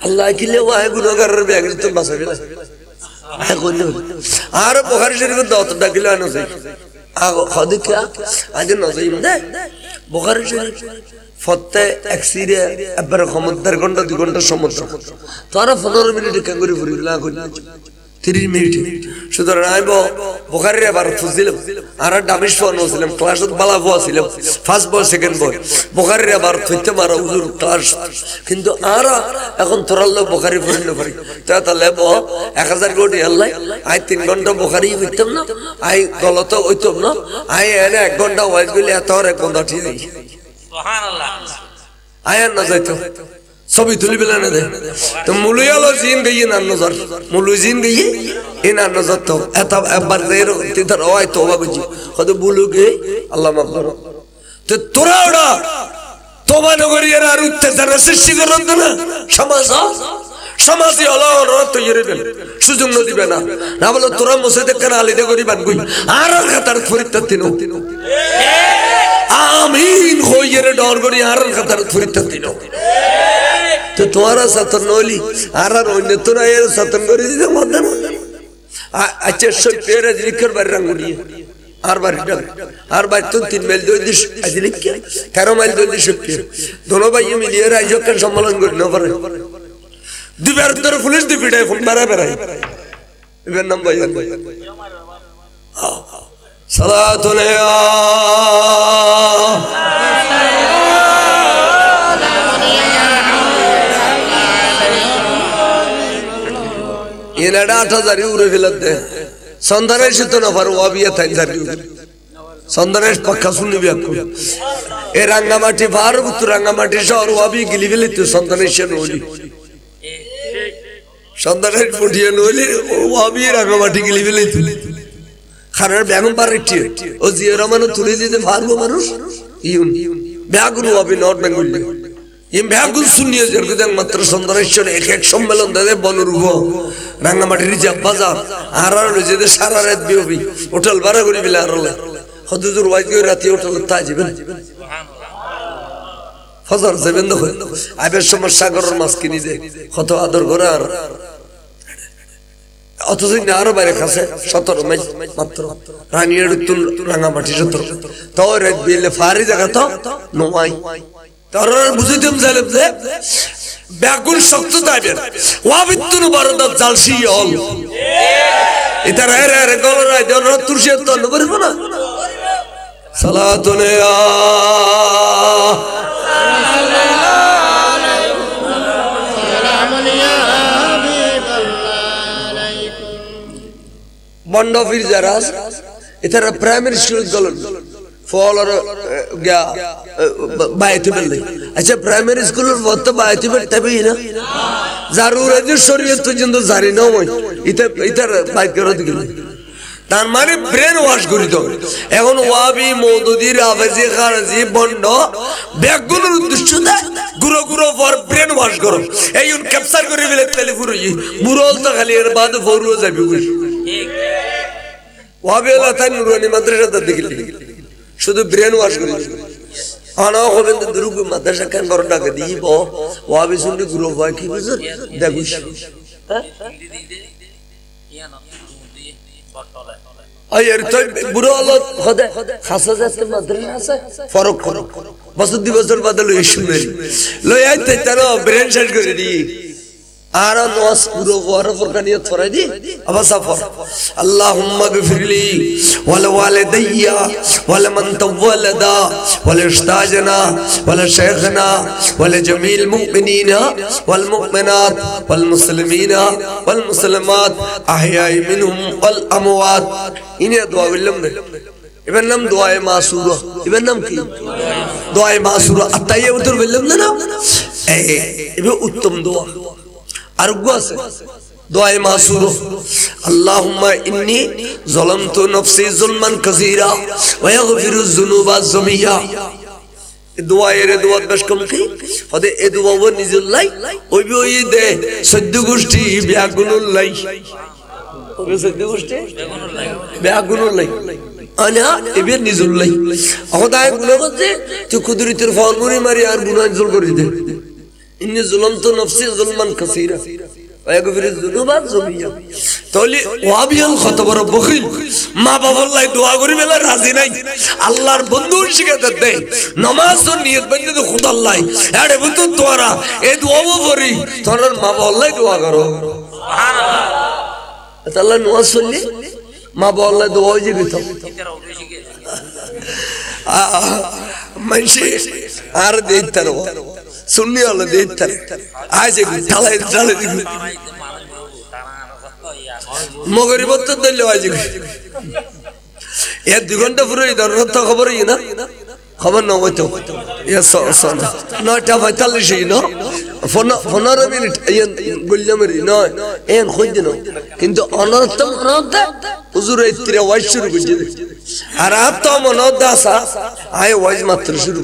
अल्लाह किले वाहे गुनाहगार बिया गरी तुम बसा बिला है कोन आर बुखारी शरीफ दावत डाकिला न सही आ खद क्या आज न सही दे बुखारी शरीफ फते एक्सीरे अबर खमदर घंटा 2 घंटा সমুদ্র তারা 15 মিনিট কাঙ্গুরি ফুরিলা কই 30 মিনিট সুতরাং আইব বুখারীর বার ফুজিলাম আর ডাবিশ ফোনছিলাম ক্লাসত বালা বসছিলাম ফার্স্ট বয় সেকেন্ড বয় বুখারীর বার থইতে মারা হুজুর ক্লাস কিন্তু আর এখন তোরাল্লো বুখারী পড়িল পারি তাহলে 1000 কোটি আল্লাহ আই 3 ঘন্টা বুখারী পড়তাম না আই গলত হইতাম না আই এনে 1 ঘন্টা ওয়াজ কইলে এত আর 1 ঘন্টা ঠিক সুবহানাল্লাহ আয়ান না যাইতো সবই তুলি বেলা না দে তো মুলুয়ালো জিন গই না নজর মুলু জিন গই এ না নজর তো এত একবার দের তিদার হয় তওবা বুঝি কত বুলুগে আল্লাহ মাফ করো তো তোরা ওড়া তওবা নগরী এর আর উত্তেজনা সৃষ্টি করন না সমাজে হলো রত তৈরি হবে সুযোগ দিবে না না বলো তোরা মসজিদে কেন আলিদে করিবান কই আর খাতার ফরিদত দিনো आमीन हो ये डॉर गरी आरन खतर फरित तिनो तो तुम्हारा सतन नोली आरन होने तो ना ये सतन गरी दिया मदन अच्छे शो पेरे जिलिकर बर रंगुली आर बार तो 3 माइल 2 दिश अजलिक क्या 13 माइल 2 दिश पे दोनों भाई मिलिए राइजो का सम्मेलन करने पर दिवार तरफ पुलिस दिफिड़े फुट बराबर है इवन नंबर सलातुल्लाह ये लड़ा 8000 उरे फिलते संदरेश तो ना पर वो भी है 3000 संदरेश पक्का सुनने भी आपको ये रंगामाटी बाहर बुत रंगामाटी शहर वो भी गिली गिली तो संदरेश नोली संदरेश पुटिया नोली वो भी रंगामाटी गिली गिली खाना बैगम पारिटी ओ जिया रमानो तुले दिते फारगो मानुष इउन बैगुरु अभी नॉट बेंगुली ये बैगुल सुनिए जरगदन मात्र संदरेश्वर एक एक सम्मेलन दे बनुरुगो रंगामाटी रिजार्व बाजार आरार लजेदे सारा रात बियोबी होटल भाड़ा करी बिला आरले हदुजुर वाइज के राती होटल ताजिबेन फजर जेबेन दो आबे समस्या करर मास किनी दे কত আদর করে আর অথচ আরো বাইরে কাছে 17 মাইল মাত্র রানিয়ার তুল রাঙ্গামাটি 17 তো রাত বিলে ফারি জায়গা তো নয় তোর বুঝিতেম জালেম যে ব্যাকুল শক্ত তাইবেন ওয়াবিতুন বারদাত জালসি হল এটা রে রে গলরাই জন তুরশে তো নবরিব না সালাতুল্লাহ बंडो फिर जरास इधर प्राइमरी स्कूल गलन ফলর গা বাইতে বললে আচ্ছা প্রাইমারি স্কুলের বত বাইতে বেরতে বি না জারুর যে শরীয়ত পর্যন্ত জারি না হয় ইতার বাইক করে দিল তার মানে ব্রেন ওয়াশ করি তো এখন ওয়াবি মওদুদি রাফেজি খারজি বন্ড ব্যাকগুলোর উদ্দেশ্য দা গুরো গুরো ফর ব্রেন ওয়াশ করো এই উন ক্যাপচার করে ফেলে টেলিফোন হই বুরল তো খালি এর বাদ ফরু যাবি ঠিক ওয়াবি আল্লাহ তাই নুরানি মাদ্রাসা দেখিল শুধু ব্রেন ওয়াশ করি আনা হবেন দুরুগ মাদ্রাসা কেন বড় ডাকে দিব ওয়াবি শুনলি গুরু ভাই কি বুঝুন দেখুস হ্যাঁ আয়ার তো বুড়ো হলো খোদা খাসা যাচ্ছে মাদ্রাসা আছে ফরক ফরক বছর দুই বছর বাদে লই শুনে লই আইতে তার ব্রেন শেষ করে দি আর নস পুরো ওয়ার ফরকানিয়ত ফরাই দি আবার সাফর আল্লাহুম্মা গফিরলি ওয়াল ওয়ালিদাইয়া ওয়াল মান তাওয়ালাদা ওয়াল ইস্তাজনা ওয়াল শাইখনা ওয়াল জামিল মুমিনিনা ওয়াল মুমিনাত ওয়াল মুসলিমিনা ওয়াল মুসলিমাত আহয়াই মিনহুম ওয়াল আমওয়াত ইনে দোয়া বললাম না এবার নাম দোয়ায়ে মাসুরা এবার নাম কি দোয়ায়ে মাসুরা আতাইয়ে উত্তর বললাম না এবে উত্তম দোয়া আর আছে দোয়ায়ে মাসুরা আল্লাহুম্মা ইন্নী যালামতু নাফসি যুলমান কাসীরা ওয়া ইয়াগফিরুয যুনুবা জামিয়া দোয়ায়ের দোয়া বেশ কম কি হদে এ দোয়া ও নিজুল্লাই ওইবি ওই দে সদ্য গোষ্ঠী ব্যাগুনুল্লাই ওবে সদ্য গোষ্ঠী ব্যাগুনুল্লাই আনা এবে নিজুল্লাই খোদায় গুলো করতে তুই কুদরতের ফরমানি মারি আর গুনাহ জল করে দে ইন্নী যালামতু নাফসি যুলমান কাসীরা ওয়া ইয়াগফিরুয যুনুবা জামিয়া তাহলে ওয়াবিয়াল কত বড় বখিল মা বাবার লাই দোয়া করি বেলা রাজি নাই আল্লাহর বন্ধু শিখাতে দে নামাজ ও নিয়ত বন্ধ তো খুদা আল্লাহ আরে বন্ধু তোরা এই দোয়াও পড়ি তোর মা বাবার লাই দোয়া করো সুবহানাল্লাহ আল্লাহ নামাজ পড়লি মা বাবার লাই দোয়া হয়ে যাবে তো মানসি আর দেইতার সুন্নি হলো দেইতার আজ ঢালাই ঢালাই দিবি মগরিবত তো দিলে আজ এ 2 ঘন্টা পুরো ইদারত খবর ই না খবর না হইতো এ সন 9:45 না 15 মিনিট গুল্লামরি না এন খুঁজনো কিন্তু অনর্থ হুজুর ইত্রে ওয়াজ শুরু করে আর আপ তো মনত আসা আয় ওয়াজ মাত্র শুরু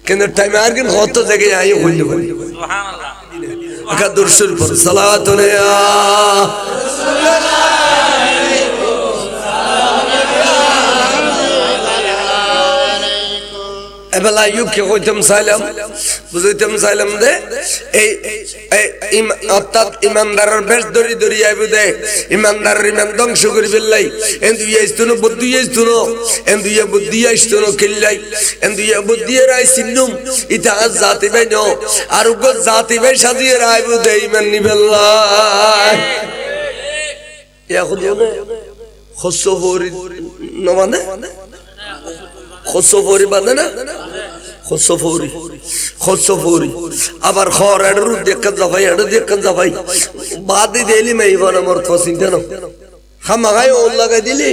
কিন্তু টাইম আর কিন কত জায়গায় আই হইল সুবহানাল্লাহ আকা দরুদ পড় সালাত আলাইয়া এবেলা ইউকে কইতাম সালাম বুঝাইতাম সালাম দে এই অর্থাৎ ইমানদারের বেশ দরি দরি আইব দে ইমানদারের ইমান ধ্বংস করি ফেললাই এন্দু ইয়াইস্তনো বুদ্ধি ইয়াইস্তনো এন্দু ইয়া বুদ্ধি ইয়াইস্তনো কিল্লাই এন্দু ইয়া বুদ্ধি রাই সিন্নুম ইতা জাতি বাই নো আর উগো জাতি বাই সাজিয়ে আইব দে ইমান নিবেল্লাই ইয়া খুদুনে খুসফুরি নমানে খুসফুরি বাদে না খুসফুরি আবার খর এডরু দেখন জাফাই এড দেখন জাফাই বাদি দেলি মাই বনা মর ফসিন দেন হামাগাই ও লাগাই দিলি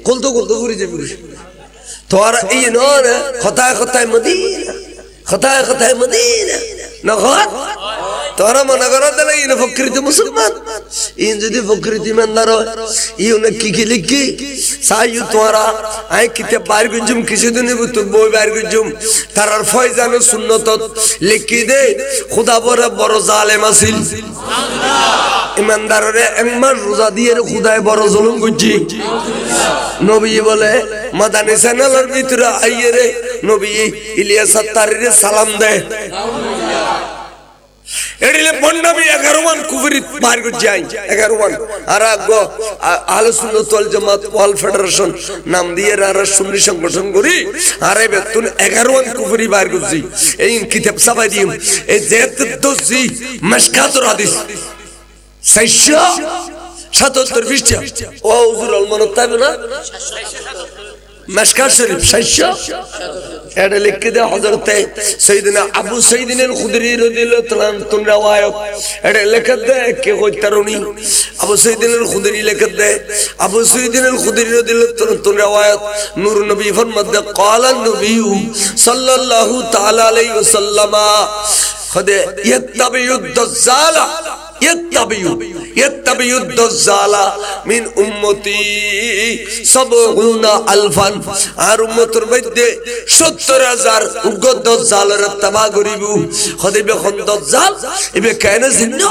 কলতো কলতো করি যে পুরুষ তোর এই নর কথায় মদিনা না ঘর তোরা মনে করো তাহলে ইন ফকরিত মুসলমান ইন যদি ফকরিত ইমানদার ইউনে কি লিখি সাইয়ু তোরা আই কিতাব বাইর গুজুম কিছুদিন বুতুর বই বাইর গুজুম তারার ফয়জানে সুন্নত লিখি দে খোদা বড় জালেম আছিল সুবহানাল্লাহ ইমানদাররে একমাস রোজা দিয়ে খোদায় বড় জুলুম করছি নবী বলে মাদানী চ্যানেলের ভিতরে আইয়ে নবী ইলিয়াস সাত্তারিরে সালাম দে এডিলে বন্ডাবি 11 মান কুফরি বার করে যাই 11 মান আর আগো আহলে সুন্নাত ওয়াল জামাত ওয়াল ফেডারেশন নাম দিয়ে আর সুন্নি সংগঠন করি আরে বেতুন 11 মান কুফরি বার করছি এই কিতাব সাবাই দিম এই যেত দোজি মাশকাতুর হাদিস 677 পৃষ্ঠা ও হুজুর আল মানতাব না মিশকাত শরীফ 600 এটা লিখে দেয় হযরতে সাইয়েদনা আবু সাইদিন আল খুদরি রাদিয়াল্লাহু তাআলা তুন riwayat এটা লিখে দেয় কে কইতারুনি আবু সাইদিন আল খুদরি লিখে দেয় আবু সাইদিন আল খুদরি রাদিয়াল্লাহু তাআলা তুন riwayat নূর নবী ফরমাতে قال النبي صلى الله تعالى عليه وسلم قد يتبع الدجال يتبع الدجال من امتي 70 الفا আর উম্মতের মধ্যে 70000 উগ্র দাজ্জালের ইত্তেবা করিব খদিবে খন দাজ্জাল ইবে কেন জিন্ন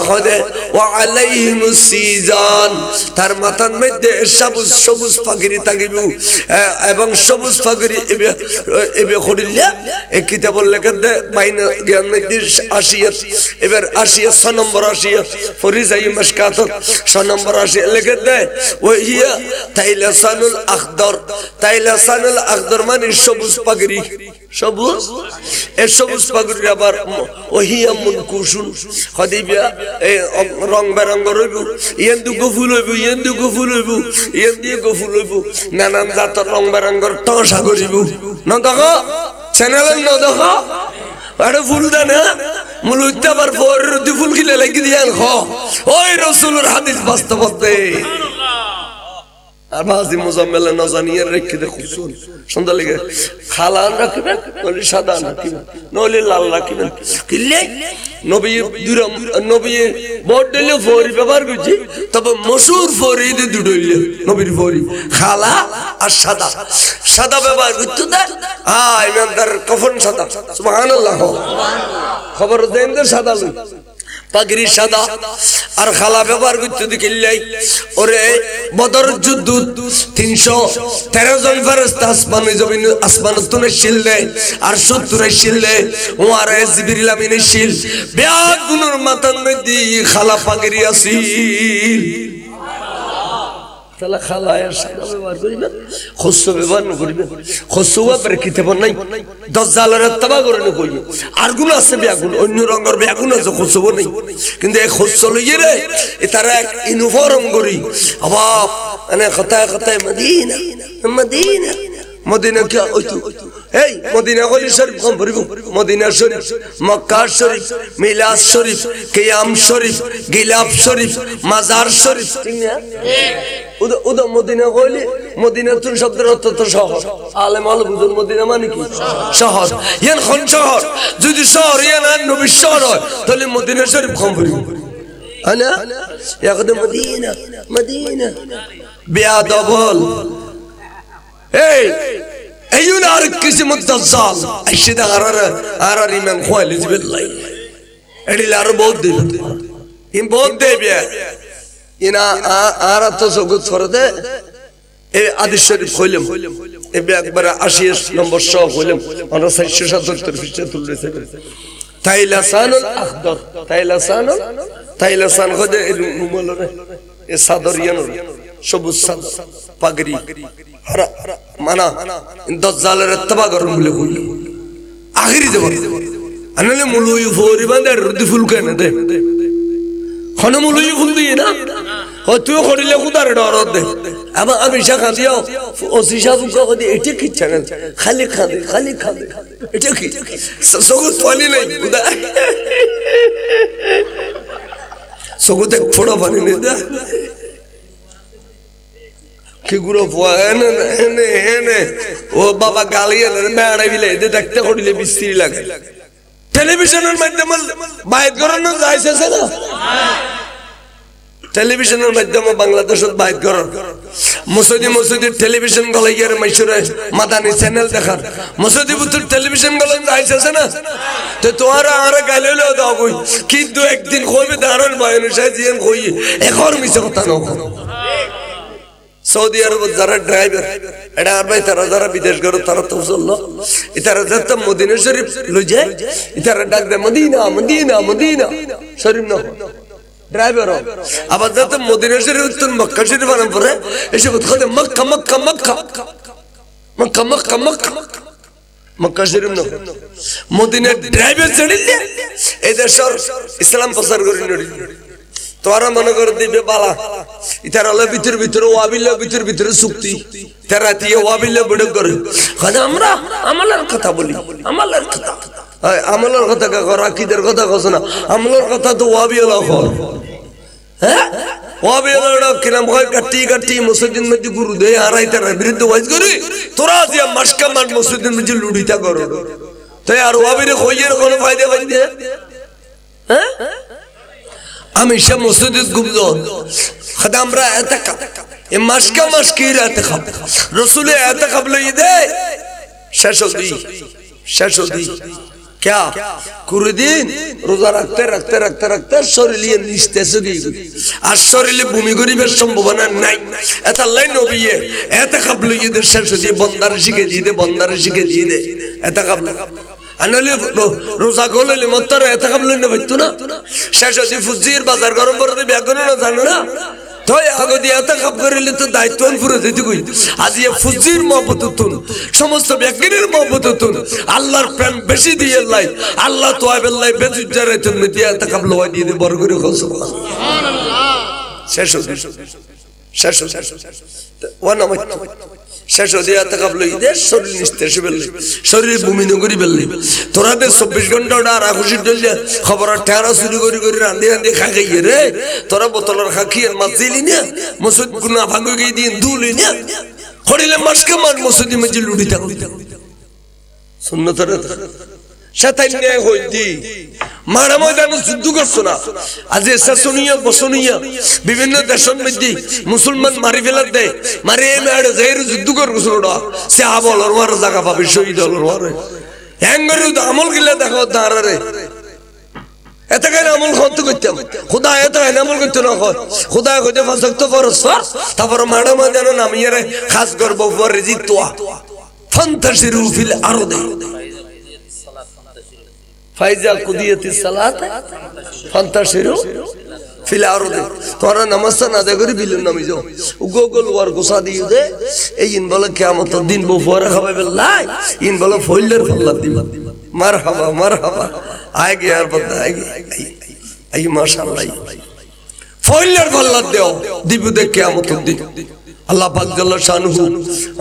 খদে ওয়া আলাইহিমুস সিজান তার মাথার মধ্যে সবুজ সবুজ পাগড়ি থাকিব এবং সবুজ পাগড়ি ইবে খদিল্লা এই কিতাবল লেখা দে বাইনা জ্ঞান মধ্যে 80 এবার 80 নম্বর 80 ফরিজাই মিশকাত 6 নম্বর 80 লিখে দেয় ওহিয়া তাইলাসানুল আখদর মানে সবুজ পাগড়ি সবুজ এই সবুজ পাগড়ি আবার ওহিয়া মুনকুশুন খদিবিয়া এই রং বেরঙ্গ রইব ইয়েন্দু গফুল হইব ইয়েন্দু গফুল হইব নানান জাতের রং বেরঙ্গর টসা করিব না দেখো চ্যানেল না দেখো আরে ফুল দানা মুলুইতে আবার ফরদি ফুল কিলে লাগি দিয়ান খ ওই রাসূলের হাদিস বাস্তবতে আর বাজি মুজাম্মেল না জানিয়ে রেখে দে খুব সুন্দর লাগে খালান রাখবেন নলি সাদা রাখবেন নলি লাল রাখবেন কিলে নবী বড়লে ফরি ব্যবহার করছি তবে মশহুর ফরি দি দুডইলে নবীর ফরি খালা আর সাদা ব্যবহার করতে দা ইমানদার কফন সাদা সুবহানাল্লাহ খবর দেন দে সাদা লই পাগড়ি সাদা আর খালা ব্যবহার করতে দিলাই ওরে বদর যুদ্ধ 313 জন ফেরেশতা আসমানে জমিন আসমানত তুলে শিললে আর 70 শিললে ওয়ারে জিবরিল আমিনে শিল বিয়াদ গুনুর মাথার মধ্যে খালা পাগড়ি আছিল তালা খালা আর সাদা ব্যবহার করিবেন খুশু ব্যবহার করিবেন খুশু আবার কিতাব নাই দাজ্জালের ইত্তেবা করনে কই আর গুণ আছে বেগুন অন্য রঙের বেগুন আছে খুশু নাই কিন্তু এই খুশু লইয়ে রে এটার এক ইউনিফর্ম করি আবাব মানে কথায় মদিনা কি ওইতো এই মদিনা গলি শরীফ কম পড়িব মদিনা শরীফ মক্কা শরীফ মিলাদ শরীফ কিয়াম শরীফ গিলাফ শরীফ মাজার শরীফ ঠিক না উদা মদিনা গলি মদিনা তুন শব্দের অর্থ তো শহর আলেম আল বুজুর মদিনা মানে কি শহর ইয়ান কোন শহর যদি শহর ইয়ান নবী শহর হয় তাহলে মদিনা শরীফ কম পড়িব انا ياخذ مدينه بيادبل এই ايون ارك اسم الدجال اشد غرر من خالد بالله এডি লার বহুত দিল ইন বহুত দেবে ইনা আর তো জগৎ ফরদে এই আদিস শরীফ কইলাম এবে একবার 80 নম্বর সহ কইলাম আমরা 677 পৃষ্ঠা তুলতেছে তাইলাসানুল আখদর তাইলাসান খদে রুমালরে এ সাদরিয়ান সবুজ সাদা পাগড়ি হরা মানা দাজ্জালের ইত্তেবা করন বলে কইল আখিরি জবান আনলে মুলুই ফরি বান্দে রুদি ফুল কেন দে খনে মুলুই ফুল দিয়ে না তুই খড়িলে খুদার ডর দে আবার আমি শাখা দিও ওসি সাবু কদি এটা কি চ্যানেল খালি খাদে এটা কি সগুত পানি নাই খুদা সগুতে ফোড়া পানি নেই দা কি গুলো এনে ও বাবা গালিয়ে মেড়া বিলে দেখতে খড়িলে বিশ্রী লাগে টেলিভিশনের মাধ্যমে বাইত করানো যাইছে না টেলিভিশনের মাধ্যমে বাংলাদেশের বাইত করার মসজিদে টেলিভিশন গলাইয়ার মাইশুরে মাদানি চ্যানেল দেখার মসজিদে বুতুর টেলিভিশন গলাই যাইছে না তো তোরা আর গাইলেও দাও কই কিন্তু একদিন কইবে দারুন বায়ন সাজিয়েন কই এখন মিছে কথা না সৌদি আরব যারা ড্রাইভার এটা আর ভাই তারা যারা বিদেশ গেল তারা তো চললো এটারা যেতাম মদিনা শরীফ লই যায় এটারা ডাক দেয় মদিনা শরীফ না ড্রাইভার আবার যেতাম মদিনা শরীফ উত্তর মক্কা শরীফ বানান পরে এসে বলতে মক্কা শরীফ না মদিনা ড্রাইভার চড়িলে এই দেশের ইসলাম প্রচার করে নড়ি তোরা মনে করে দিবে বালা ইতার হলে ভিতর ভিতরে ওয়াবিলে ভিতর ভিতরে চুক্তি তারা দিয়ে ওয়াবিলে বড় করে আমরা আমলের কথা বলি আমলের কথা আমলের কথা করা কিদের কথা কছ না আমলের কথা তো ওয়াবিলা কর হ্যাঁ ওয়াবিলা কিরাম হয় কাটি কাটি মসজিদের মধ্যে গুরু দেয় আর তার বিরুদ্ধে ওয়াজ করি তোরা যে মাসকা মান মসজিদের মধ্যে লুড়িতা করো তাই আর ওয়াবিরে কইয়ের কোনো ফায়দা পাইতে হ্যাঁ আমি সব মসজিদের গুবজন খাদা আমরা এতাকাব এ মাসকা মাস কি এতাকাব রাসূলে এতাকাব লই দে শেষদি क्या पूरे दिन रोजा रखते रखते रखते रखते शरीर निस्ते से गई आज शरीर भूमि गरीबेर संभावना नहीं ऐसा लाइन हो भी है ऐसा कबल ये दे শেষদি बंदर शिके दिए दे ऐसा कबल আনলে রোজা করলে মত্তর এত কাবলে না হইতো না শেষদি ফুজির বাজার গরম করে ব্যাগন না জানো না তো আগে দিয়ে এত কাব করিলে তো দায়িত্বন পুরো দিতে কই আজ এই ফুজির মহব্বততুন সমস্ত ব্যক্তির মহব্বততুন আল্লাহর প্রেম বেশি দিয়ে লাই আল্লাহ তো আল্লাহ বেজুজারে তুমি দিয়ে এত কাবল হয় দিয়ে বড় করে কও সুবহানাল্লাহ শেষদি ওয়ানা শেষদি এত কাবল ইদে শরীর নিস্তে বেললে শরীর ভূমি নগরী বেললে তোরাদের 24 ঘন্টা আর আকুশির জন্য খবর ঠেরা শুরু করে রাঁধে খাই রে তোরা বোতলের খাকি আর মাছ দিলি না মসজিদ গুনা ভাঙে গিয়ে দিন দুলি না খড়িলে মাসকে মান মসজিদে মধ্যে লুড়ি থাকো সুন্নতের শয়তান নে হইতি মারা ময়দানে যুদ্ধ করছ না আজ এসা শুনিয়া বসনিয়া বিভিন্ন দেশের মধ্যে মুসলমান মারি ফেলার দেয় মারে মেড়ে যাইর যুদ্ধ করছ ওটা সাহাবালর ওয়ার জায়গা পাবে শহীদ হলর ওয়ারে হ্যাঙ্গরে আমল গিলা দেখো দাঁড়ারে এত কেন আমল করতে করতাম খোদা এত আমল করতে না খোদা কইতে ফাসক্ত ফরজ তারপর মারা ময়দানে নামিয়ে খাস করব পরে জিতওয়া ফান্তাশিরু ফিল আরদি ফাইজা কুদিয়াতিস সালাত ফান্তাশিরু ফিল আরদি তোরা নামাজ না আদায় করে বিলেন নামি যাও গোগল ওয়ার গোসা দিয়ে দে এই ইন বলে কিয়ামতের দিন বফরে হবে বিল্লাহ ইন বলে ফইলের ফল্লা দিবা মারহাবা আগে আর বলতে আগে আই মাশাআল্লাহ ফইলের ফল্লা দেও দিবু দে কিয়ামতের দিন আল্লাহ পাক জাল্লা শানুহু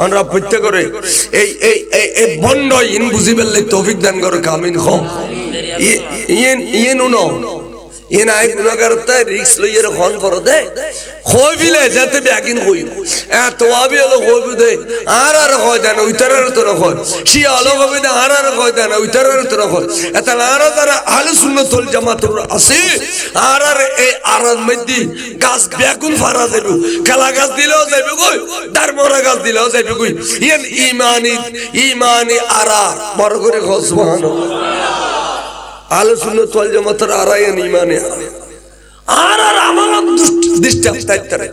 আমরা প্রত্যেক করে এই বন্ড ইন বুঝিবেলে তৌফিক দান করে আমিন হ ইন উনো ইন আই গুনাহগারতা রিস্ক লইয়ের ফোন করে দে কই বিলে যেতে ব্যাগিন কই এত আবি হলো কই দে আর কই দেন উইতারের তো কই সি আলো কই দে আর কই দেন উইতারের তো কই এত আর তারা আহলে সুন্নাত ওয়াল জামাতুর আছে আর এই আরার মধ্যে গাছ ব্যাগুন ফারা দেবে কালা গাছ দিলেও যাবে কই দারমরা গাছ দিলেও যাবে কই ইন ঈমানি আরা বড় করে কও সুবহানাল্লাহ আহলে সুন্নাত ওয়াল জামাতের আরায়ান ঈমানে আর আমল ডিস্টার্ব তাইতারে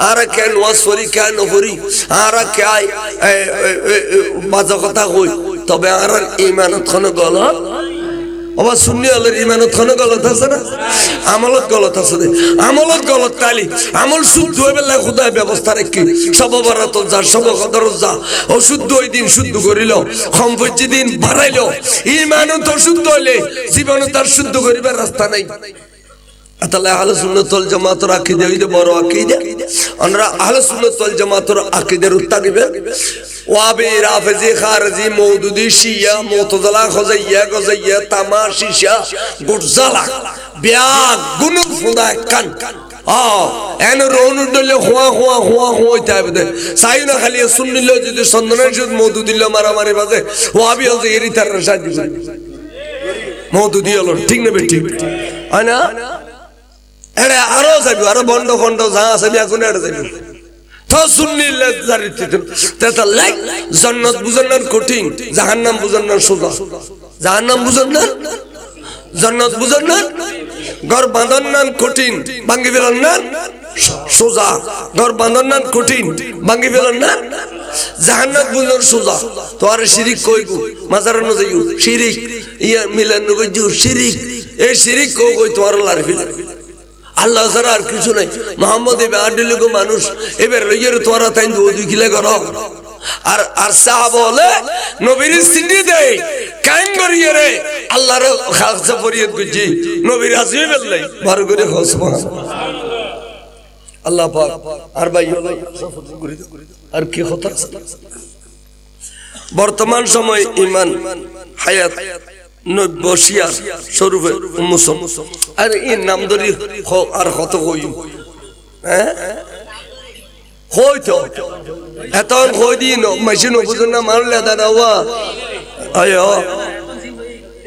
আর কেন ওয়াসরি কেন হরি আর কাই বাজা কথা কই তবে আর ঈমানত কোন গলত ওবা সুন্নি আলের ঈমানত কোন গলত আছে না আমলত গলত আছে আমলত গলত তালি আমল শুদ্ধ হইবে না খোদার ব্যবস্থা রাখি সব বরাত যা সব কদর যা অশুদ্ধ ওই দিন শুদ্ধ করিল সম্পত্তি দিন বাড়াইল ঈমানত অশুদ্ধ হইলে জীবন তার শুদ্ধ করিবার রাস্তা নাই আতালে আহলে সুন্নাত ওয়াল জামাতের আকীদা হইতে বড় আকীদা আমরা আহলে সুন্নাত ওয়াল জামাতের আকীদার উত্তারিবে ওয়াবি রাফিজি খারজি মওদুদি শিয়া মুতাজিলা খুজাইয়া গজাইয়া তামাশিশা গুরজালা বিয়া গুনু ফুদা কান এন রোনু দলে খোয়া হইতাবে সাইনা খালি সুন্নিল যদি সন্ধানের যদি মওদুদিল্লা মারামারি বাজে ওয়াবি হচ্ছে এরি তার সাজি মওদুদি হলো ঠিক না ঠিক আনা এড়ে আরো যাবি আরো বন্ড খন্ড যা আছে এখন এড়ে যাবি তো সুন্নিলে জারিতে তেতা লাইক জান্নাত বুঝানোর কঠিন জাহান্নাম বুঝানোর সোজা জাহান্নাম বুঝানোর জান্নাত বুঝানোর ঘর বাঁধানোর কঠিন ভাঙ্গি ফেলার না সোজা ঘর বাঁধানোর কঠিন ভাঙ্গি ফেলার না জাহান্নাত বুঝানোর সোজা তো আর শিরিক কইগু মাজার ন যাইও শিরিক ইয়া মিলান কইজু শিরিক এই শিরিক কই তোমার লার ফিল আল্লাহ ছাড়া আর কিছু নাই মোহাম্মদ এবার আড্ডি মানুষ এবার লইয়ের তোরা তাই দুই কিলে করো আর আর সাহাবা বলে নবীর সিন্নি দেয় কায়েম করিয়ে রে আল্লাহর খালসা ফরিয়াদ করছি নবীর আসবে বললাই ভালো করে সুবহানাল্লাহ আল্লাহ পাক আর ভাই আর কি কথা বর্তমান সময় ইমান হায়াত নব্বসিয়ার স্বরূপে মুসলমান আর এই নাম ধরি আর কত কই হ্যাঁ হয়তো এত কই দিন মেশিন বুঝুন না মারলে দাঁড়াওয়া আয়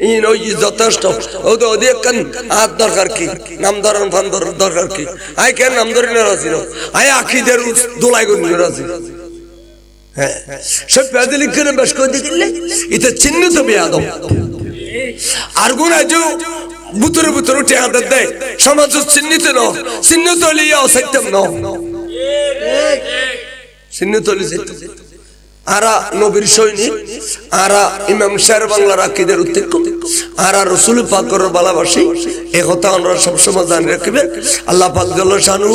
ইন ওই যথেষ্ট ও তো ওদের কান হাত দরকার কি নাম ধরান ফান দরকার কি আই কেন নাম ধরি না রাজি আই আখিদের দোলাই করি না রাজি হ্যাঁ সব পেদিলি করে বেশ করে দিলে এটা চিহ্নিত বেয়াদব আর গুণ আজ বুতরে বুতরে উঠে হাতের দেয় সমাজ চিহ্নিত ন চিহ্নিত লিয়া সত্যম ন চিহ্নিত লি সত্যম আরা নবীর সৈনিক আরা ইমাম শের বাংলার আকিদের উত্তেক আরা রসুল পাকের ভালোবাসি এই কথা আমরা সবসময় জানি রাখবেন আল্লাহ পাক জাল্লা শানু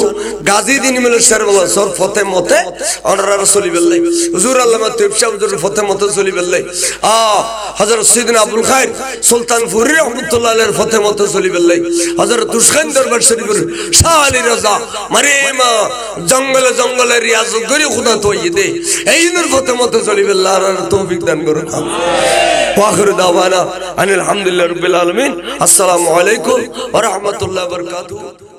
গাজী দিন মিলে শের বাংলা সর ফতে মতে আমরা চলি বেল্লাই হুজুর আল্লামা তৈয়ব শাহ হুজুর ফতে মতে চলি বেল্লাই হযরত সাইয়েদনা আবুল খায়ের সুলতান ফুরি রহমাতুল্লাহ আলাইহির ফতে মতে চলি বেল্লাই হযরত তুশখান দরবার শরীফের শাহ আলী রাজা মারিমা জঙ্গলে জঙ্গলে রিয়াজ করি খোদা তৈয়ব দে এই নূর ফতে মতে চলি বেল্লাহ আর তৌফিক দান করুন ওয়া আখিরু দাওয়ানা আনিল হামদুলিল্লাহি রাব্বিল আলামিন আসসালামু আলাইকুম ওয়া রাহমাতুল্লাহি ওয়া বারাকাতুহু